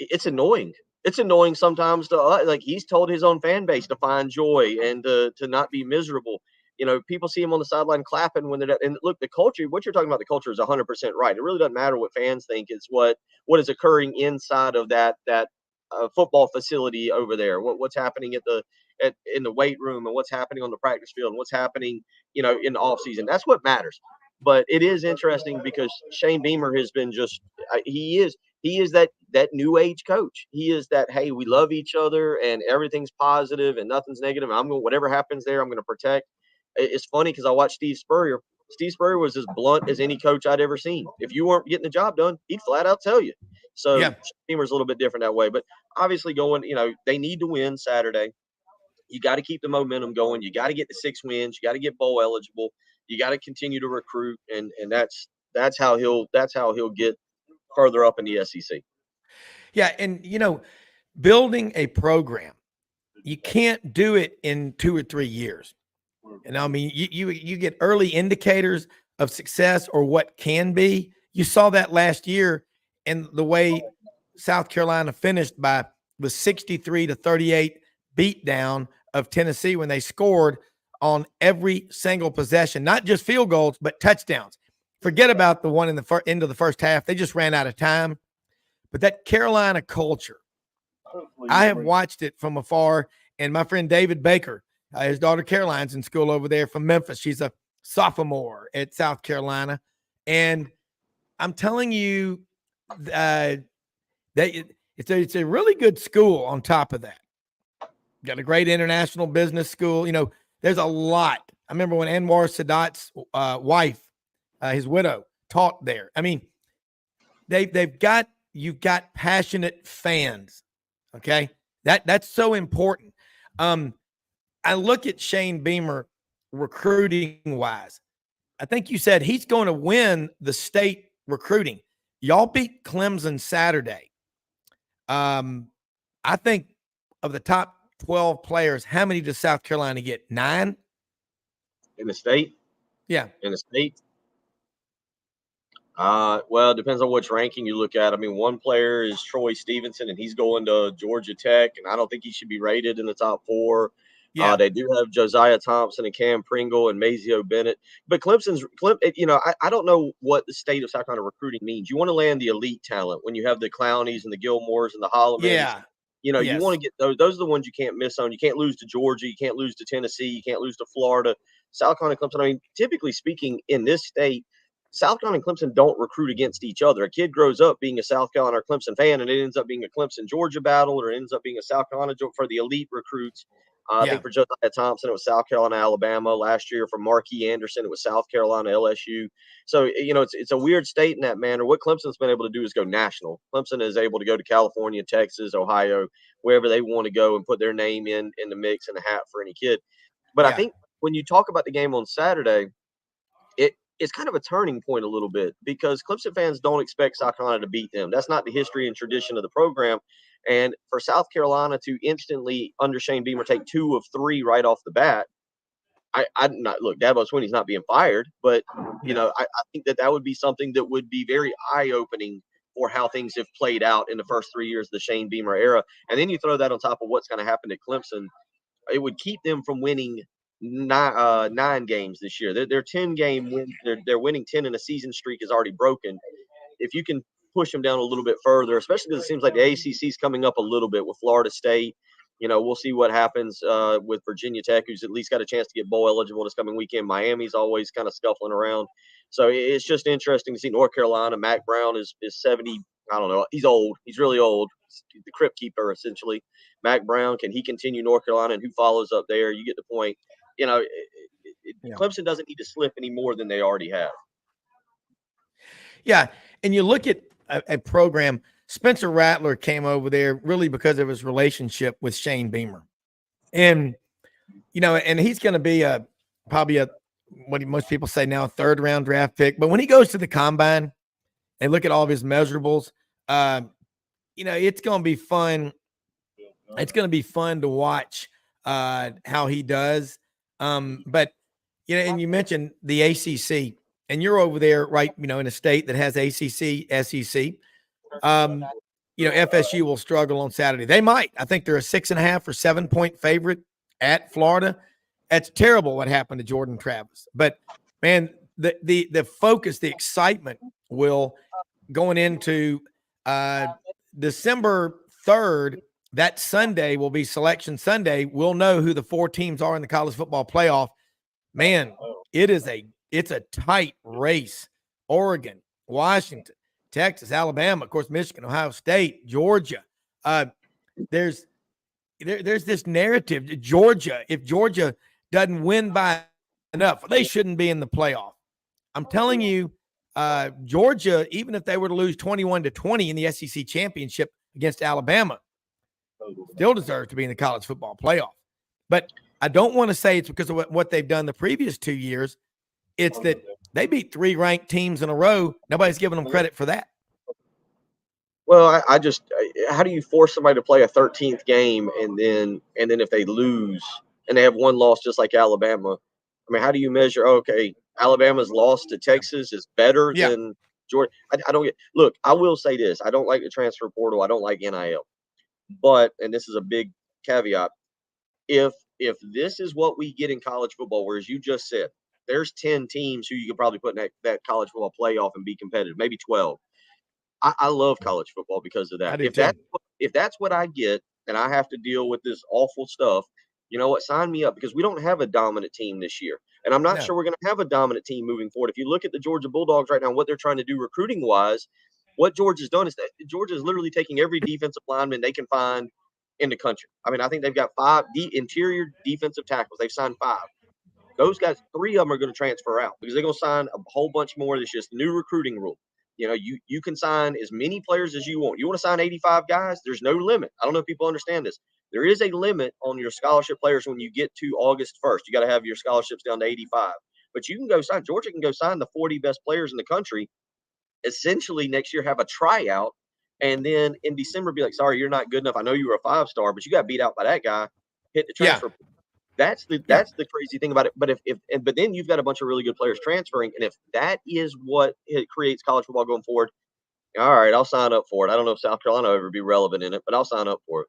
it's annoying. It's annoying sometimes to like he's told his own fan base to find joy and to not be miserable. You know, people see him on the sideline clapping when they're and look, the culture, what you're talking about, the culture is 100% right. It really doesn't matter what fans think. It's what is occurring inside of that football facility over there. What's happening in the weight room and what's happening on the practice field and what's happening, you know, in the off season. That's what matters. But it is interesting because Shane Beamer has been just he is that new age coach. He is that, hey, we love each other and everything's positive and nothing's negative. I'm going whatever happens there, I'm going to protect. It's funny because I watched Steve Spurrier. Steve Spurrier was as blunt as any coach I'd ever seen. If you weren't getting the job done, he'd flat out tell you. So yeah. Beamer's a little bit different that way. But obviously they need to win Saturday. You got to keep the momentum going. You got to get the 6 wins. You got to get bowl eligible. You got to continue to recruit, and that's how he'll get further up in the SEC. Yeah, and building a program, you can't do it in 2 or 3 years. And I mean, you get early indicators of success or what can be. You saw that last year in the way South Carolina finished by the 63-38 beatdown of Tennessee when they scored on every single possession, not just field goals, but touchdowns. Forget about the one in the end of the first half. They just ran out of time. But that Carolina culture, I have watched it from afar. And my friend David Baker, his daughter Caroline's in school over there from Memphis. She's a sophomore at South Carolina. And I'm telling you that it's a really good school on top of that. Got a great international business school. There's a lot. I remember when Anwar Sadat's wife, his widow, taught there. I mean, you've got passionate fans. Okay. That's so important. I look at Shane Beamer recruiting wise. I think you said he's going to win the state recruiting. Y'all beat Clemson Saturday. I think of the top 12 players, how many does South Carolina get? 9? In the state? Yeah. In the state? Well, it depends on which ranking you look at. I mean, one player is Troy Stevenson, and he's going to Georgia Tech, and I don't think he should be rated in the top 4. Yeah. They do have Josiah Thompson and Cam Pringle and Mazio Bennett. But I don't know what the state of South Carolina recruiting means. You want to land the elite talent when you have the Clowneys and the Gilmores and the Hollimans. Yeah. You want to get those. Those are the ones you can't miss on. You can't lose to Georgia. You can't lose to Tennessee. You can't lose to Florida. South Carolina, Clemson. I mean, typically speaking, in this state, South Carolina and Clemson don't recruit against each other. A kid grows up being a South Carolina or Clemson fan, and it ends up being a Clemson-Georgia battle, or it ends up being a South Carolina for the elite recruits. I think for Josiah Thompson, it was South Carolina, Alabama. Last year for Marquis Anderson, it was South Carolina, LSU. So, it's a weird state in that manner. What Clemson's been able to do is go national. Clemson is able to go to California, Texas, Ohio, wherever they want to go and put their name in the mix and the hat for any kid. But I think when you talk about the game on Saturday, it's kind of a turning point a little bit because Clemson fans don't expect South Carolina to beat them. That's not the history and tradition of the program. And for South Carolina to instantly, under Shane Beamer, take 2 of 3 right off the bat, I'm not, look, Dabo Swinney's not being fired, but I think that would be something that would be very eye-opening for how things have played out in the first 3 years of the Shane Beamer era. And then you throw that on top of what's going to happen at Clemson. It would keep them from winning 9 games this year. Their 10-game win, they're winning 10, and a season streak is already broken. If you can push them down a little bit further, especially because it seems like the ACC is coming up a little bit with Florida State. We'll see what happens with Virginia Tech, who's at least got a chance to get bowl eligible this coming weekend. Miami's always kind of scuffling around. So it's just interesting to see North Carolina. Mac Browne is 70. I don't know. He's old. He's really old. The crypt keeper, essentially. Mac Browne, can he continue North Carolina, and who follows up there? You get the point. Clemson doesn't need to slip any more than they already have. Yeah, and you look at a program. Spencer Rattler came over there really because of his relationship with Shane Beamer. And, and he's going to be probably what most people say now, a 3rd-round draft pick. But when he goes to the combine and look at all of his measurables, it's going to be fun. It's going to be fun to watch how he does. But, and you mentioned the ACC, and you're over there, right, in a state that has ACC, SEC. FSU will struggle on Saturday. They might. I think they're a 6.5 or 7-point favorite at Florida. That's terrible what happened to Jordan Travis. But man, the focus, the excitement will going into December 3rd. That Sunday will be Selection Sunday. We'll know who the 4 teams are in the college football playoff. Man, it's a tight race. Oregon, Washington, Texas, Alabama, of course, Michigan, Ohio State, Georgia. There's this narrative. If Georgia doesn't win by enough, they shouldn't be in the playoff. I'm telling you, Georgia, even if they were to lose 21-20 in the SEC championship against Alabama, still deserves to be in the college football playoff. But I don't want to say it's because of what they've done the previous 2 years. It's that they beat 3 ranked teams in a row. Nobody's giving them credit for that. Well, how do you force somebody to play a 13th game and then if they lose and they have 1 loss just like Alabama? I mean, how do you measure? Okay, Alabama's loss to Texas is better than Georgia. I don't get. Look, I will say this: I don't like the transfer portal. I don't like NIL, but and this is a big caveat. If this is what we get in college football, where as you just said, there's 10 teams who you could probably put in that college football playoff and be competitive, maybe 12. I love college football because of that. If that's what I get and I have to deal with this awful stuff, you know what? Sign me up, because we don't have a dominant team this year. And I'm not sure we're going to have a dominant team moving forward. If you look at the Georgia Bulldogs right now, what they're trying to do recruiting-wise, what Georgia's done is that Georgia is literally taking every defensive lineman they can find in the country. I mean, I think they've got 5 interior defensive tackles. They've signed 5. Those guys, 3 of them are going to transfer out because they're going to sign a whole bunch more. This just new recruiting rule. You can sign as many players as you want. You want to sign 85 guys? There's no limit. I don't know if people understand this. There is a limit on your scholarship players when you get to August 1st. You got to have your scholarships down to 85. But you can go sign. Georgia can go sign the 40 best players in the country. Essentially, next year have a tryout, and then in December be like, sorry, you're not good enough. I know you were a 5-star, but you got beat out by that guy. Hit the transfer. Yeah. That's the crazy thing about it. But but then you've got a bunch of really good players transferring, and if that is what it creates college football going forward, all right, I'll sign up for it. I don't know if South Carolina will ever be relevant in it, but I'll sign up for it.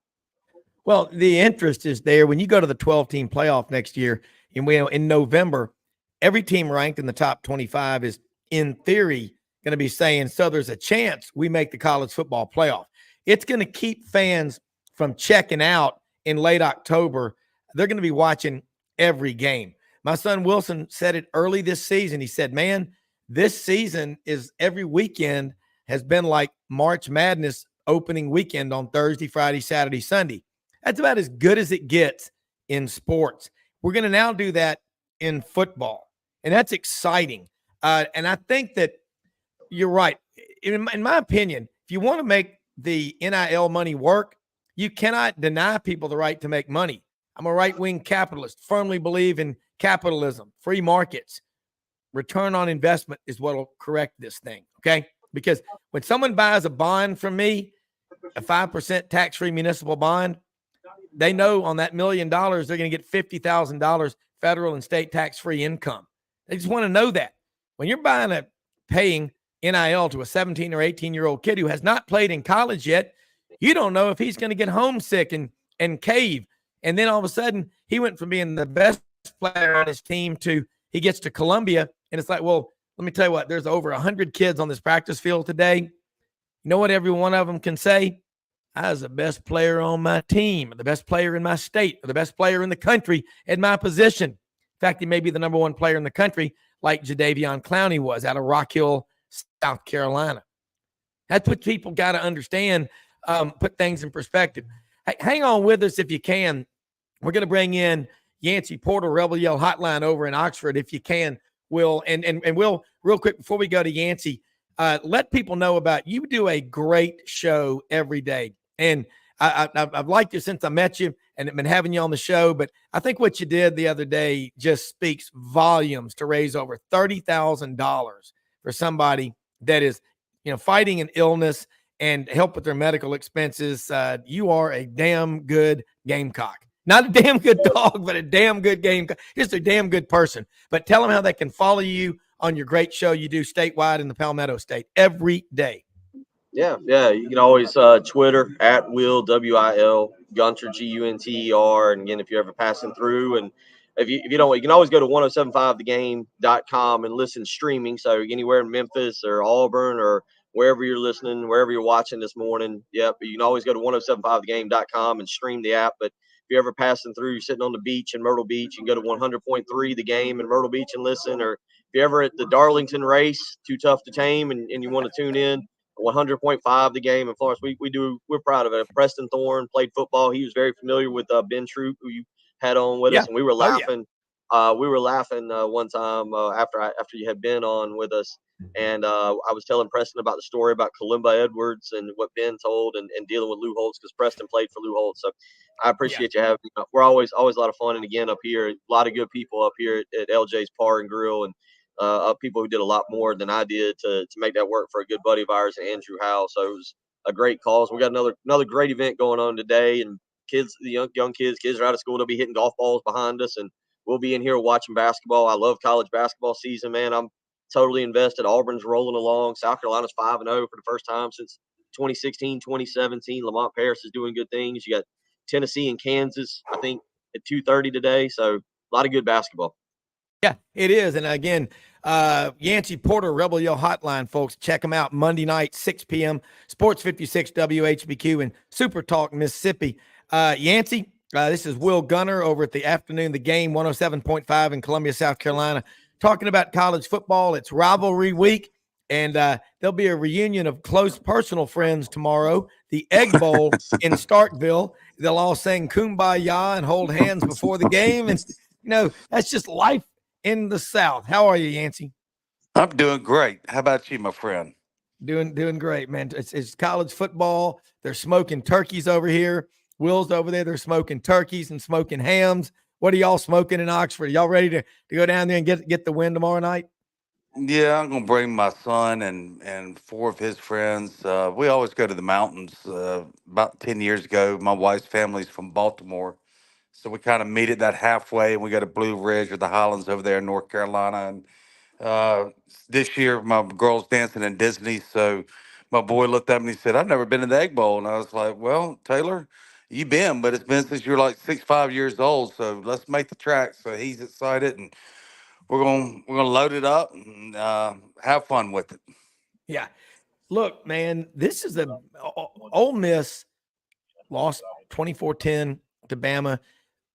Well, the interest is there when you go to the 12-team playoff next year, and in November, every team ranked in the top 25 is in theory going to be saying, so there's a chance we make the college football playoff. It's going to keep fans from checking out in late October. They're going to be watching every game. My son Wilson said it early this season. He said, man, this season is every weekend has been like March Madness opening weekend on Thursday, Friday, Saturday, Sunday. That's about as good as it gets in sports. We're going to now do that in football, and that's exciting. And I think that you're right. In my opinion, if you want to make the NIL money work, you cannot deny people the right to make money. I'm a right-wing capitalist, firmly believe in capitalism, free markets. return on investment is what will correct this thing. Okay. Because when someone buys a bond from me, a 5% tax-free municipal bond, they know on that $1 million, they're going to get $50,000 federal and state tax-free income. They just want to know that. When you're paying NIL to a 17 or 18-year-old kid who has not played in college yet, you don't know if he's going to get homesick and cave. And then all of a sudden, he went from being the best player on his team to he gets to Columbia, and it's like, well, let me tell you what, there's over 100 kids on this practice field today. You know what every one of them can say? I was the best player on my team, or the best player in my state, or the best player in the country at my position. In fact, he may be the number one player in the country, like Jadeveon Clowney was out of Rock Hill, South Carolina. That's what people got to understand, put things in perspective. Hey, hang on with us if you can. We're going to bring in Yancy Porter, Rebel Yell Hotline over in Oxford, if you can, Will. And Will, real quick, before we go to Yancy, let people know about you do a great show every day. And I've liked you since I met you and been having you on the show. But I think what you did the other day just speaks volumes to raise over $30,000 for somebody that is, fighting an illness and help with their medical expenses. You are a damn good Gamecock. Not a damn good dog, but a damn good Gamecock. Just a damn good person. But tell them how they can follow you on your great show you do statewide in the Palmetto State every day. Yeah. You can always Twitter at Will WIL Gunter GUNTER. And again, if you're ever passing through, and if you don't, you can always go to 1075thegame.com and listen streaming. So anywhere in Memphis or Auburn or wherever you're listening, wherever you're watching this morning. Yep. You can always go to 1075thegame.com and stream the app. But if you're ever passing through, you're sitting on the beach in Myrtle Beach, you can go to 100.3 The Game in Myrtle Beach and listen. Or if you're ever at the Darlington race, Too Tough to Tame, and you want to tune in, 100.5 The Game in Florence. We're proud of it. Preston Thorne played football. He was very familiar with Ben Troop, who you had on with us, and we were laughing. We were laughing one time after you had Ben on with us, and I was telling Preston about the story about Kalimba Edwards and what Ben told, and dealing with Lou Holtz, because Preston played for Lou Holtz. So I appreciate you having me. We're always a lot of fun, and again up here, a lot of good people up here at LJ's Bar and Grill, and people who did a lot more than I did to make that work for a good buddy of ours, Andrew Howell. So it was a great cause. We got another great event going on today, and kids, the young kids are out of school. They'll be hitting golf balls behind us, and we'll be in here watching basketball. I love college basketball season, man. I'm totally invested. Auburn's rolling along. South Carolina's 5-0 for the first time since 2016, 2017. Lamont Paris is doing good things. You got Tennessee and Kansas, I think, at 2:30 today. So a lot of good basketball. Yeah, it is. And again, Yancy Porter, Rebel Yell Hotline, folks. Check them out Monday night, 6 p.m. Sports 56 WHBQ and Super Talk, Mississippi. Yancy, this is Will Gunter over at the afternoon, the game 107.5 in Columbia, South Carolina, talking about college football. It's rivalry week, and there'll be a reunion of close personal friends tomorrow, the Egg Bowl in Starkville. They'll all sing Kumbaya and hold hands before the game. And, that's just life in the South. How are you, Yancy? I'm doing great. How about you, my friend? Doing great, man. It's college football. They're smoking turkeys over here. Will's over there. They're smoking turkeys and smoking hams. What are y'all smoking in Oxford? Are y'all ready to go down there and get the win tomorrow night? Yeah, I'm gonna bring my son and 4 of his friends. We always go to the mountains. About 10 years ago, my wife's family's from Baltimore, so we kind of meet at that halfway, and we go to Blue Ridge or the Highlands over there in North Carolina. And this year, my girl's dancing in Disney, so my boy looked at me and he said, "I've never been to the Egg Bowl," and I was like, "Well, Taylor, you been, but it's been since you're like 5 years old. So let's make the track." So he's excited, and we're gonna load it up and have fun with it. Yeah. Look, man, this is Ole Miss lost 24-10 to Bama.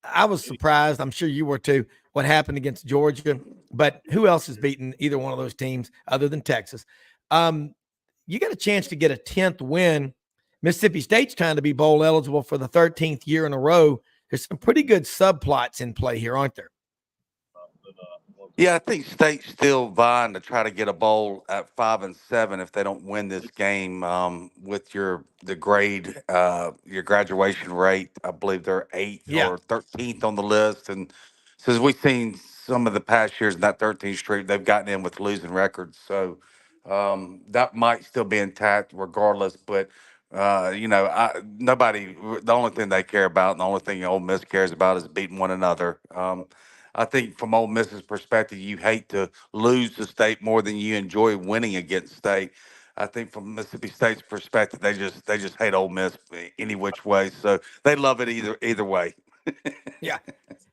I was surprised. I'm sure you were too. What happened against Georgia? But who else has beaten either one of those teams other than Texas? You got a chance to get a 10th win. Mississippi State's trying to be bowl eligible for the 13th year in a row. There's some pretty good subplots in play here, aren't there? Yeah, I think State's still vying to try to get a bowl at 5 and 7 if they don't win this game. With your graduation rate, I believe they're 8th or 13th on the list, and since we've seen some of the past years in that 13th Street, they've gotten in with losing records. So that might still be intact regardless. But, the only thing they care about and the only thing Ole Miss cares about is beating one another. I think from Ole Miss's perspective, you hate to lose to State more than you enjoy winning against State. I think from Mississippi State's perspective, they just hate Ole Miss any which way. So they love it either way. Yeah.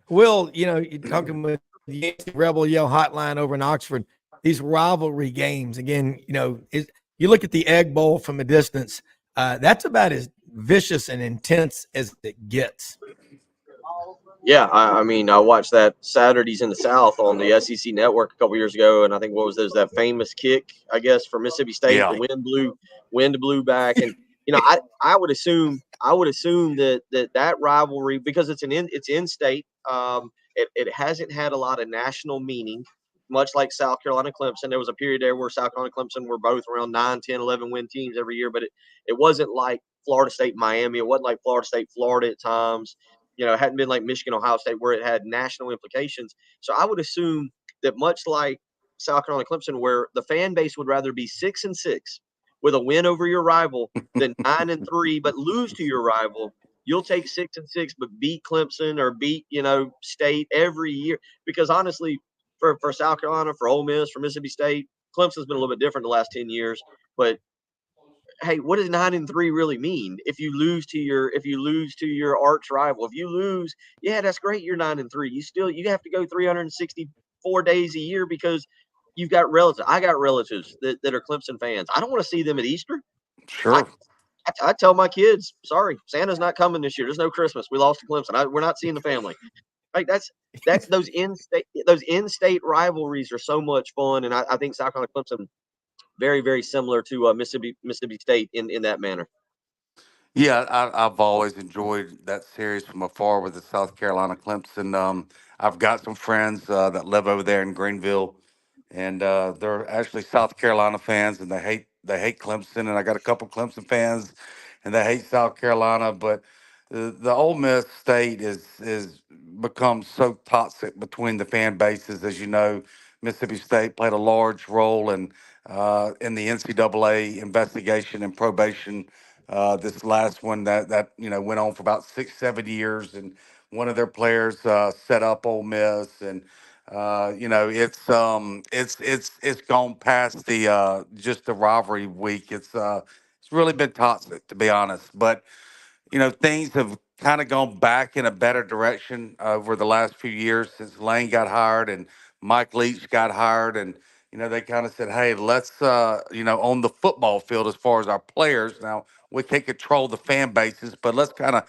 Will, you're talking with the Yancy Rebel Yell Hotline over in Oxford. These rivalry games, again, you look at the Egg Bowl from a distance. That's about as vicious and intense as it gets. Yeah, I mean, I watched that Saturdays in the South on the SEC Network a couple years ago, and I think there's that famous kick, I guess, for Mississippi State. Yeah. The wind blew back, and I would assume that rivalry, because it's in state. It hasn't had a lot of national meaning, much like South Carolina Clemson. There was a period there where South Carolina Clemson were both around 9, 10, 11 win teams every year, but it wasn't like Florida State, Miami. It wasn't like Florida State, Florida at times. It hadn't been like Michigan, Ohio State, where it had national implications. So I would assume that much like South Carolina Clemson, where the fan base would rather be 6-6 with a win over your rival than 9-3 but lose to your rival, you'll take 6-6 but beat Clemson or beat State every year. Because honestly, for South Carolina, for Ole Miss, for Mississippi State, Clemson's been a little bit different the last 10 years, but hey, what does 9-3 really mean? If you lose to your arch rival, if you lose, yeah, that's great. You're 9-3. You have to go 364 days a year because you've got relatives. I got relatives that are Clemson fans. I don't want to see them at Easter. Sure. I tell my kids, sorry, Santa's not coming this year. There's no Christmas. We lost to Clemson. We're not seeing the family. Like that's those in-state rivalries are so much fun, and I think South Carolina Clemson very, very similar to Mississippi State in that manner. Yeah, I've always enjoyed that series from afar with the South Carolina Clemson. I've got some friends that live over there in Greenville, and they're actually South Carolina fans, and they hate Clemson. And I got a couple Clemson fans, and they hate South Carolina. But the Ole Miss State is become so toxic between the fan bases, as you know. Mississippi State played a large role in the NCAA investigation and probation. This last one that went on for about 6-7 years, and one of their players set up Ole Miss, and it's gone past the just the rivalry week. It's really been toxic, to be honest. But things have kind of gone back in a better direction over the last few years since Lane got hired and Mike Leach got hired. And, they kind of said, hey, let's, on the football field, as far as our players, now we can't control the fan bases, but let's kind of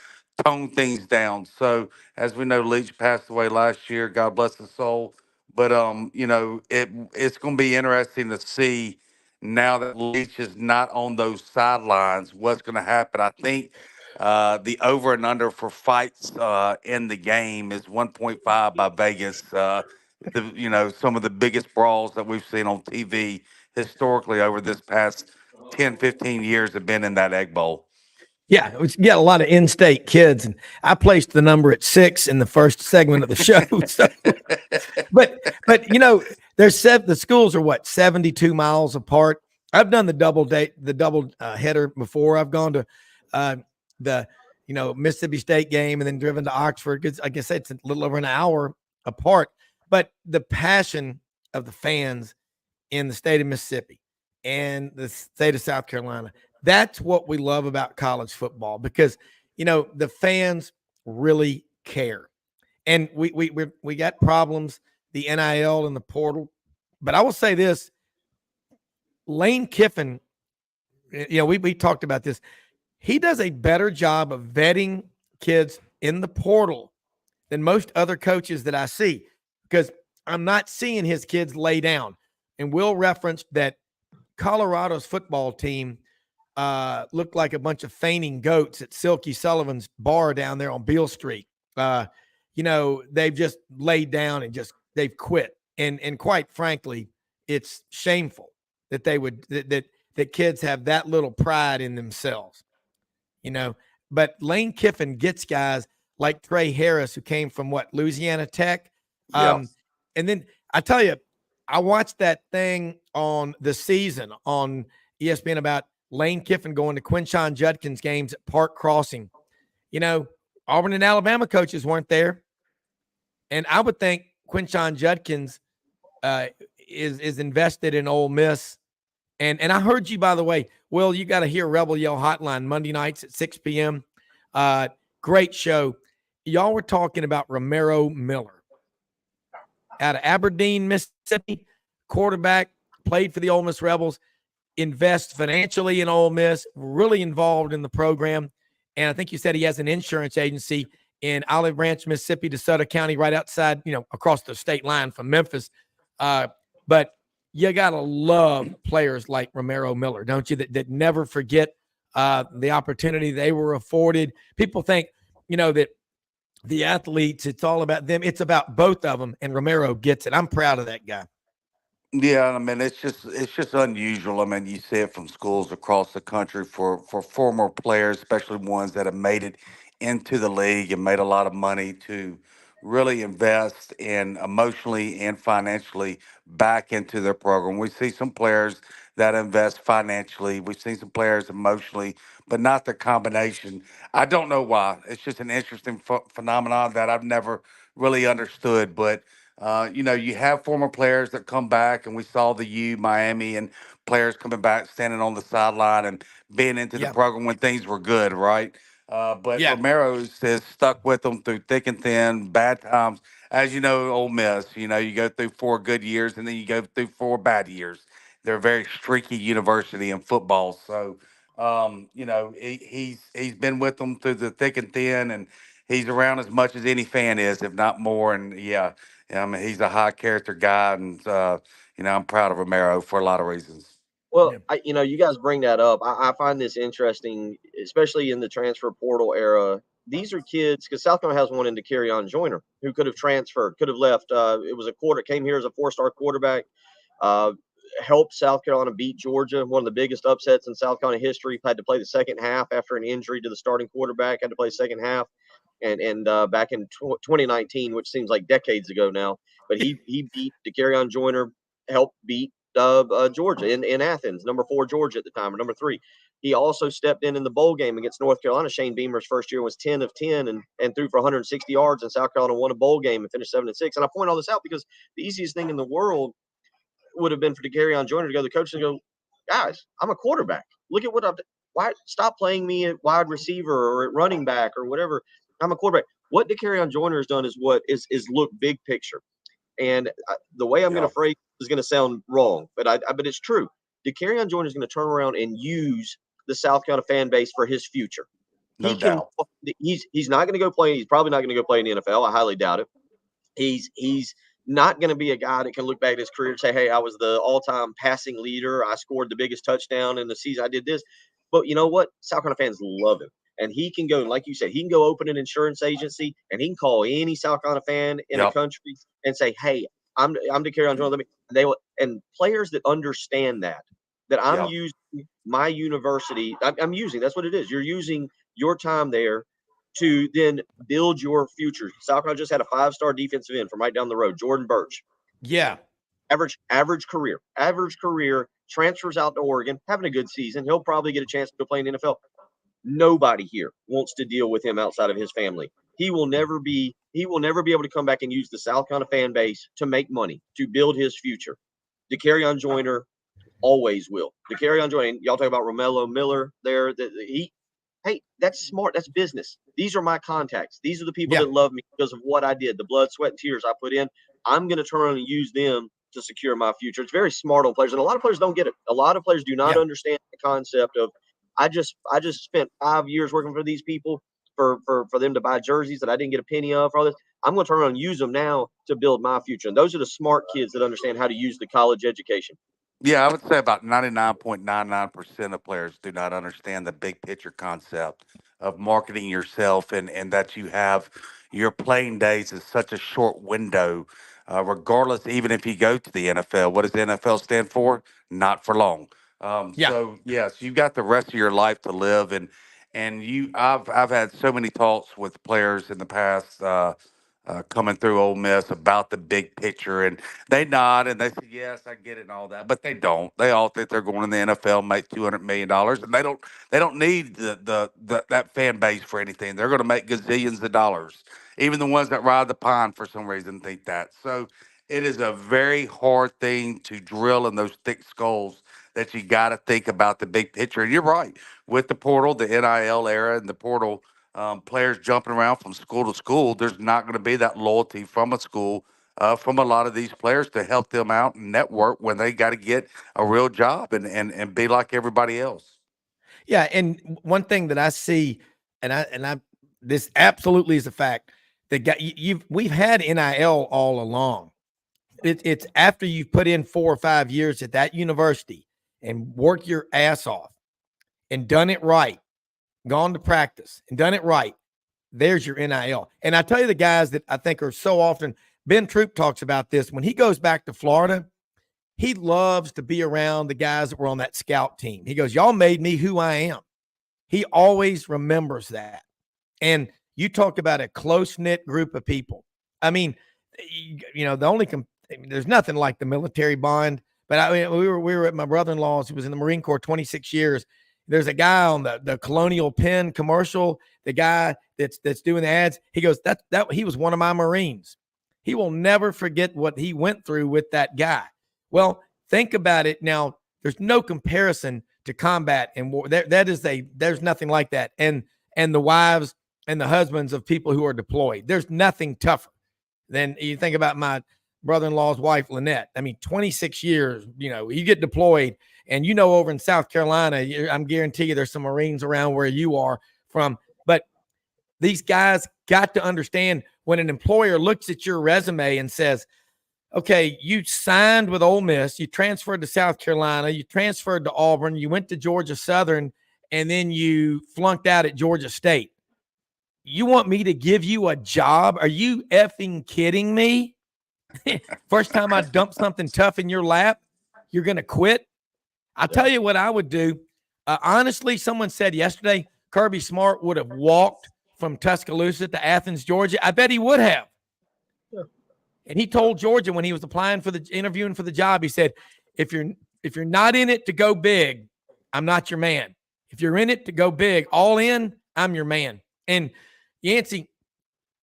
tone things down. So, as we know, Leach passed away last year. God bless his soul. But, it's going to be interesting to see now that Leach is not on those sidelines, what's going to happen. I think the over and under for fights in the game is 1.5 by Vegas. Some of the biggest brawls that we've seen on TV historically over this past 10, 15 years have been in that Egg Bowl. Yeah, we get a lot of in-state kids, and I placed the number at 6 in the first segment of the show. So, but the schools are 72 miles apart. I've done the double header before. I've gone to the Mississippi State game and then driven to Oxford, because like I said, it's a little over an hour apart. But the passion of the fans in the state of Mississippi and the state of South Carolina, that's what we love about college football, because the fans really care. And we got problems, the NIL and the portal. But I will say this, Lane Kiffin, we talked about this. He does a better job of vetting kids in the portal than most other coaches that I see, because I'm not seeing his kids lay down. And Will referenced that Colorado's football team looked like a bunch of fainting goats at Silky Sullivan's bar down there on Beale Street. They've just laid down and they've quit. And quite frankly, it's shameful that that kids have that little pride in themselves. But Lane Kiffin gets guys like Trey Harris, who came from Louisiana Tech. And then I tell you, I watched that thing on the season on ESPN about Lane Kiffin going to Quinshon Judkins games at Park Crossing. You know, Auburn and Alabama coaches weren't there. And I would think Quinshon Judkins is invested in Ole Miss. And I heard you, by the way, Will, you got to hear Rebel Yell Hotline Monday nights at 6 p.m. Great show. Y'all were talking about Romero Miller out of Aberdeen, Mississippi, quarterback, played for the Ole Miss Rebels, invests financially in Ole Miss, really involved in the program. And I think you said he has an insurance agency in Olive Branch, Mississippi, DeSoto County, right outside, across the state line from Memphis. But you got to love players like Romero Miller, don't you, that never forget the opportunity they were afforded. People think, that the athletes, it's all about them. It's about both of them, and Romero gets it. I'm proud of that guy. Yeah, I mean it's just unusual. I mean, you see it from schools across the country for former players, especially ones that have made it into the league and made a lot of money, to really invest in emotionally and financially back into their program. We see some players that invest financially. We've seen some players emotionally, but not the combination. I don't know why. It's just an interesting phenomenon that I've never really understood, but you have former players that come back, and we saw the Miami and players coming back, standing on the sideline and being into the program when things were good, right? But Romero has stuck with them through thick and thin, bad times. As you know, Ole Miss, you go through 4 good years and then you go through 4 bad years. They're a very streaky university in football. So, he's been with them through the thick and thin, and he's around as much as any fan is, if not more. And yeah, I mean, he's a high character guy, and I'm proud of Romero for a lot of reasons. Well, you guys bring that up. I find this interesting, especially in the transfer portal era. These are kids, because South Carolina has one in De'Carrion Joyner, who could have transferred, could have left. It was came here as a 4-star quarterback, helped South Carolina beat Georgia, one of the biggest upsets in South Carolina history. Had to play the second half after an injury to the starting quarterback. Had to play second half, and back in 2019, which seems like decades ago now. But he beat De'Carrion Joyner, helped beat Georgia in Athens, number 4 Georgia at the time, or number 3. He also stepped in the bowl game against North Carolina. Shane Beamer's first year was 10 of 10 and threw for 160 yards, and South Carolina won a bowl game and finished 7-6. And I point all this out because the easiest thing in the world would have been for De'Carrion Joyner to go to the coach and go, guys, I'm a quarterback. Look at what I've done. Why stop playing me at wide receiver or at running back or whatever? I'm a quarterback. What De'Carrion Joyner has done is look big picture. And the way I'm going to phrase is going to sound wrong, but it's true. De'Carrion Joyner is going to turn around and use the South Carolina fan base for his future. No doubt. He's not going to go play. He's probably not going to go play in the NFL. I highly doubt it. He's not going to be a guy that can look back at his career and say, hey, I was the all-time passing leader. I scored the biggest touchdown in the season. I did this. But you know what? South Carolina fans love him. And he can go, like you said, he can go open an insurance agency, and he can call any South Carolina fan in the country and say, hey, I'm De'Carrion Joyner. And players that understand that I'm using my university. I'm using, that's what it is. You're using your time there to then build your future. South Carolina just had a 5-star defensive end from right down the road, Jordan Birch. Yeah. Average career, transfers out to Oregon, having a good season. He'll probably get a chance to play in the NFL. Nobody here wants to deal with him outside of his family. He will never be able to come back and use the South Carolina fan base to make money, to build his future. De'Carrion Joyner always will. De'Carrion Joyner, y'all talk about Romero Miller there. Hey, that's smart. That's business. These are my contacts. These are the people that love me because of what I did, the blood, sweat, and tears I put in. I'm going to turn around and use them to secure my future. It's very smart on players, and a lot of players don't get it. A lot of players do not understand the concept of, I just spent 5 years working for these people for them to buy jerseys that I didn't get a penny of, for all this. I'm going to turn around and use them now to build my future. And those are the smart kids that understand how to use the college education. Yeah, I would say about 99.99% of players do not understand the big picture concept of marketing yourself, and that you have your playing days is such a short window, regardless, even if you go to the NFL. What does the NFL stand for? Not for long. So yes, you've got the rest of your life to live, and I've had so many talks with players in the past. coming through Ole Miss about the big picture, and they nod and they say, "Yes, I get it," and all that, but they don't. They all think they're going in the NFL, make $200 million, and they don't need that fan base for anything. They're going to make gazillions of dollars. Even the ones that ride the pine for some reason think that. So it is a very hard thing to drill in those thick skulls that you got to think about the big picture. And you're right, with the portal, the NIL era, and the portal. Players jumping around from school to school, there's not going to be that loyalty from a school, from a lot of these players to help them out and network when they got to get a real job and be like everybody else. Yeah, and one thing that I see, and I this absolutely is a fact that we've had NIL all along. It's after you've put in 4 or 5 years at that university and work your ass off and done it right, gone to practice and done it right, there's your NIL. And I tell you, the guys that I think are so often, Ben Troop talks about this, when he goes back to Florida, he loves to be around the guys that were on that scout team. He goes, y'all made me who I am. He always remembers that. And you talk about a close-knit group of people. I mean, there's nothing like the military bond, but we were at my brother-in-law's, who was in the Marine Corps 26 years. There's a guy on the Colonial Penn commercial, the guy that's doing the ads. He goes, that he was one of my Marines. He will never forget what he went through with that guy. Well, think about it now. There's no comparison to combat and war. There's nothing like that. And the wives and the husbands of people who are deployed. There's nothing tougher than you think about my brother-in-law's wife, Lynette. I mean, 26 years, you get deployed. And over in South Carolina, I'm guarantee you there's some Marines around where you are from. But these guys got to understand, when an employer looks at your resume and says, okay, you signed with Ole Miss, you transferred to South Carolina, you transferred to Auburn, you went to Georgia Southern, and then you flunked out at Georgia State. You want me to give you a job? Are you effing kidding me? First time I dump something tough in your lap, you're going to quit? I'll tell you what I would do. Honestly, someone said yesterday Kirby Smart would have walked from Tuscaloosa to Athens, Georgia. I bet he would have. And he told Georgia when he was interviewing for the job, he said, if you're not in it to go big, I'm not your man. If you're in it to go big, all in, I'm your man. And Yancy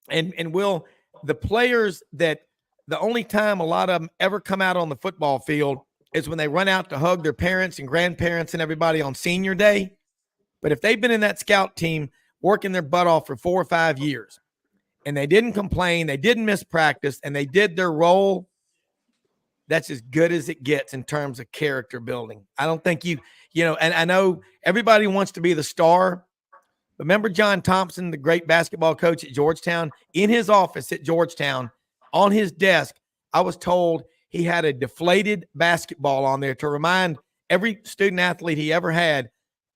and Will, the players that the only time a lot of them ever come out on the football field is when they run out to hug their parents and grandparents and everybody on senior day. But if they've been in that scout team working their butt off for 4 or 5 years and they didn't complain, they didn't miss practice, and they did their role, that's as good as it gets in terms of character building. I don't think and I know everybody wants to be the star. Remember John Thompson, the great basketball coach at Georgetown? In his office at Georgetown, on his desk, I was told he had a deflated basketball on there to remind every student athlete he ever had,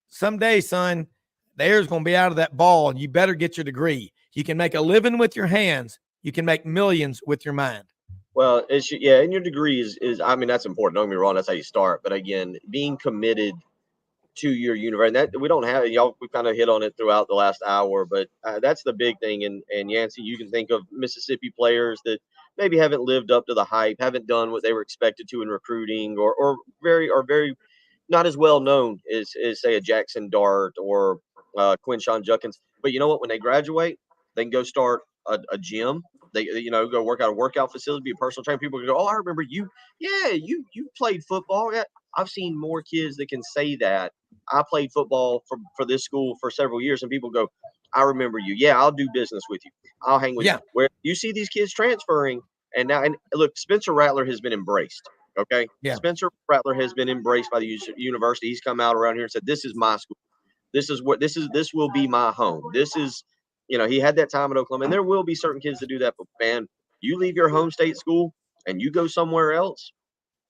someday, son, the air's going to be out of that ball, and you better get your degree. You can make a living with your hands. You can make millions with your mind. Well, and your degree is that's important. Don't get me wrong, that's how you start. But again, being committed to your university, and that we don't have, we kind of hit on it throughout the last hour, but that's the big thing. And Yancy, you can think of Mississippi players that maybe haven't lived up to the hype, haven't done what they were expected to in recruiting, or very not as well known as say a Jackson Dart or Quinshawn Judkins. But you know what? When they graduate, they can go start a gym. They go work out a workout facility, be a personal trainer. People can go, oh, I remember you. Yeah, you played football. Yeah. I've seen more kids that can say that. I played football for this school for several years, and people go, I remember you. Yeah, I'll do business with you. I'll hang with you. Where you see these kids transferring, and look, Spencer Rattler has been embraced. Okay. Yeah. Spencer Rattler has been embraced by the university. He's come out around here and said, this is my school. This will be my home. This is, he had that time at Oklahoma, and there will be certain kids that do that. But man, you leave your home state school and you go somewhere else.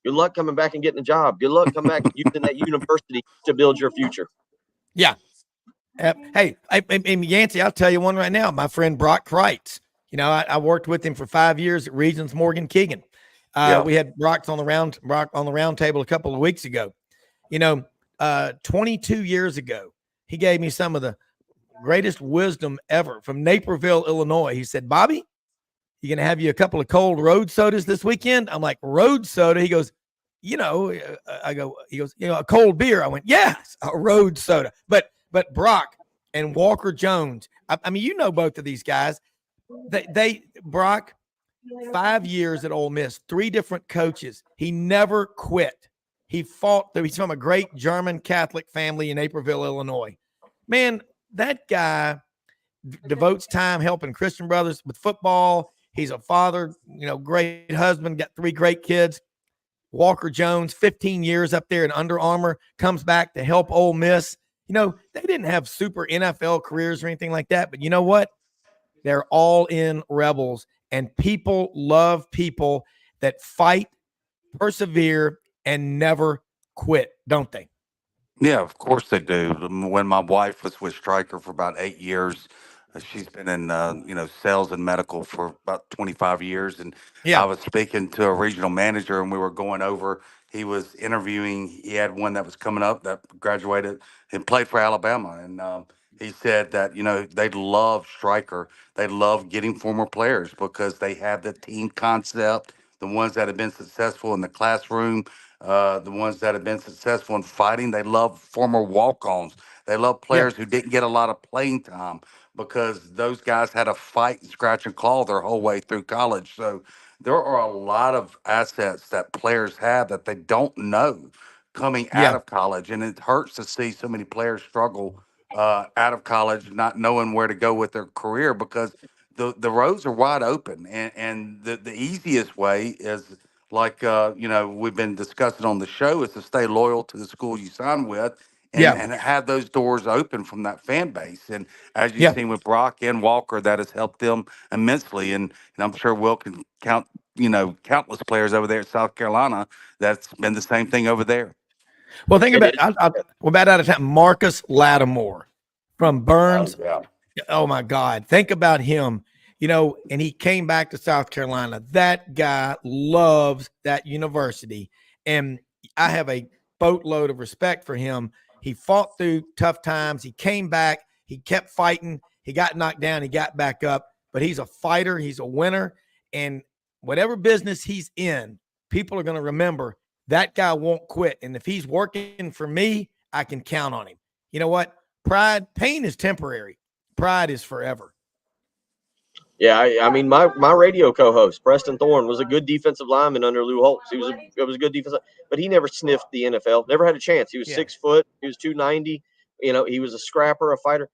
Good luck coming back and getting a job. Good luck coming back and using that university to build your future. Yeah. Hey, Yancy, I'll tell you one right now. My friend Brock Kreitz, I worked with him for 5 years at Regions Morgan Keegan. We had Brock on the round table a couple of weeks ago. 22 years ago, he gave me some of the greatest wisdom ever from Naperville, Illinois. He said, Bobby, you going to have you a couple of cold road sodas this weekend? I'm like, road soda? He goes, he goes, a cold beer. I went, yes, a road soda. But Brock and Walker Jones, I mean, both of these guys, Brock, 5 years at Ole Miss, 3 different coaches. He never quit. He fought. He's from a great German Catholic family in Naperville, Illinois. Man, that guy devotes time helping Christian brothers with football. He's a father, great husband, got 3 great kids. Walker Jones, 15 years up there in Under Armour, comes back to help Ole Miss. They didn't have super NFL careers or anything like that, but you know what? They're all in rebels, and people love people that fight, persevere, and never quit, don't they? Yeah, of course they do. When my wife was with Stryker for about 8 years, she's been in sales and medical for about 25 years. And Yeah. I was speaking to a regional manager, and we were going over. He was interviewing. He had one that was coming up that graduated and played for Alabama, and he said that they love Stryker. They love getting former players because they have the team concept. The ones that have been successful in the classroom. The ones that have been successful in fighting, they love former walk-ons. They love players who didn't get a lot of playing time because those guys had to fight and scratch and claw their whole way through college. So there are a lot of assets that players have that they don't know coming out of college. And it hurts to see so many players struggle out of college, not knowing where to go with their career because the roads are wide open. And the easiest way is like we've been discussing on the show is to stay loyal to the school you sign with and have those doors open from that fan base. And as you've seen with Brock and Walker, that has helped them immensely. And I'm sure Will can count, countless players over there at South Carolina. That's been the same thing over there. Well, think about we're about out of time. Marcus Lattimore from Burns. Oh my God. Think about him. And he came back to South Carolina. That guy loves that university. And I have a boatload of respect for him. He fought through tough times. He came back. He kept fighting. He got knocked down. He got back up. But he's a fighter. He's a winner. And whatever business he's in, people are going to remember that guy won't quit. And if he's working for me, I can count on him. You know what? Pain is temporary. Pride is forever. Yeah, I mean, my radio co-host Preston Thorne was a good defensive lineman under Lou Holtz. It was a good defensive, but he never sniffed the NFL. Never had a chance. He was 6 foot. He was 290. He was a scrapper, a fighter.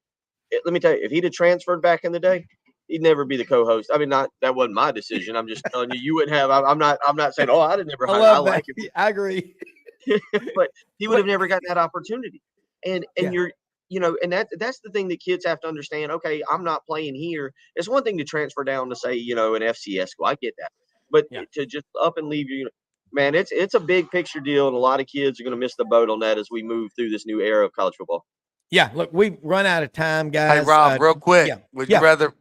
Let me tell you, if he'd have transferred back in the day, he'd never be the co-host. I mean, that wasn't my decision. I'm just telling you, you wouldn't have. I'm not saying, I'd have never. I like him. I agree. But he would have never gotten that opportunity. And you're. And that's the thing that kids have to understand. Okay, I'm not playing here. It's one thing to transfer down to say, an FCS school. I get that. But to just up and leave man, it's a big picture deal. And a lot of kids are going to miss the boat on that as we move through this new era of college football. Yeah, look, we've run out of time, guys. Hey, Rob, real quick. Would you rather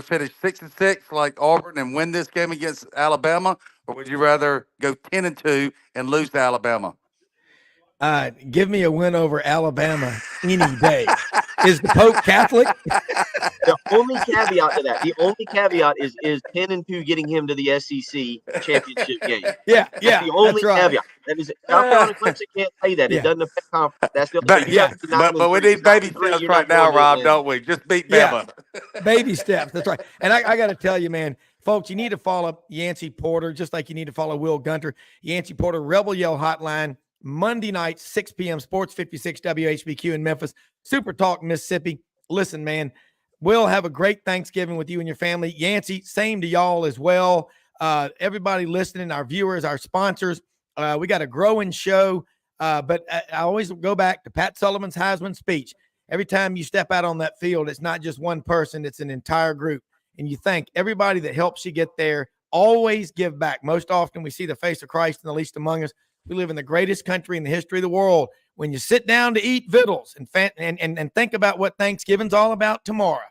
finish 6-6 like Auburn and win this game against Alabama? Or would you rather go 10-2 and lose to Alabama? Give me a win over Alabama any day. Is the Pope Catholic? The only caveat to that, is 10-2 getting him to the SEC championship game. Yeah, that's the only caveat. That is, South Carolina Clemson can't say that. It doesn't affect conference. That's the but we need baby steps right now, Rob, don't we? Just beat Bama. Baby steps. That's right. And I got to tell you, man, folks, you need to follow Yancy Porter just like you need to follow Will Gunter. Yancy Porter, Rebel Yell Hotline. Monday night, 6 p.m., Sports 56 WHBQ in Memphis, Super Talk, Mississippi. Listen, man, we'll have a great Thanksgiving with you and your family. Yancy, same to y'all as well. Everybody listening, our viewers, our sponsors, we got a growing show, but I always go back to Pat Sullivan's Heisman speech. Every time you step out on that field, it's not just one person, it's an entire group. And you thank everybody that helps you get there. Always give back. Most often we see the face of Christ in the least among us. We live in the greatest country in the history of the world. When you sit down to eat victuals and think about what Thanksgiving's all about tomorrow,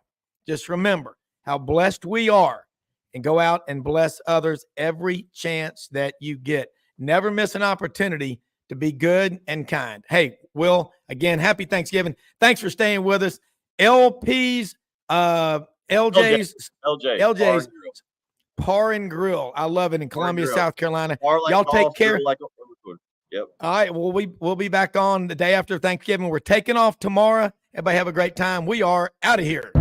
just remember how blessed we are and go out and bless others every chance that you get. Never miss an opportunity to be good and kind. Hey, Will, again, happy Thanksgiving. Thanks for staying with us. LJ's Par and Grill. I love it in Columbia, Grill. South Carolina. Par like Y'all take golf, care. grill like Yep. All right. Well, we'll be back on the day after Thanksgiving. We're taking off tomorrow. Everybody have a great time. We are out of here.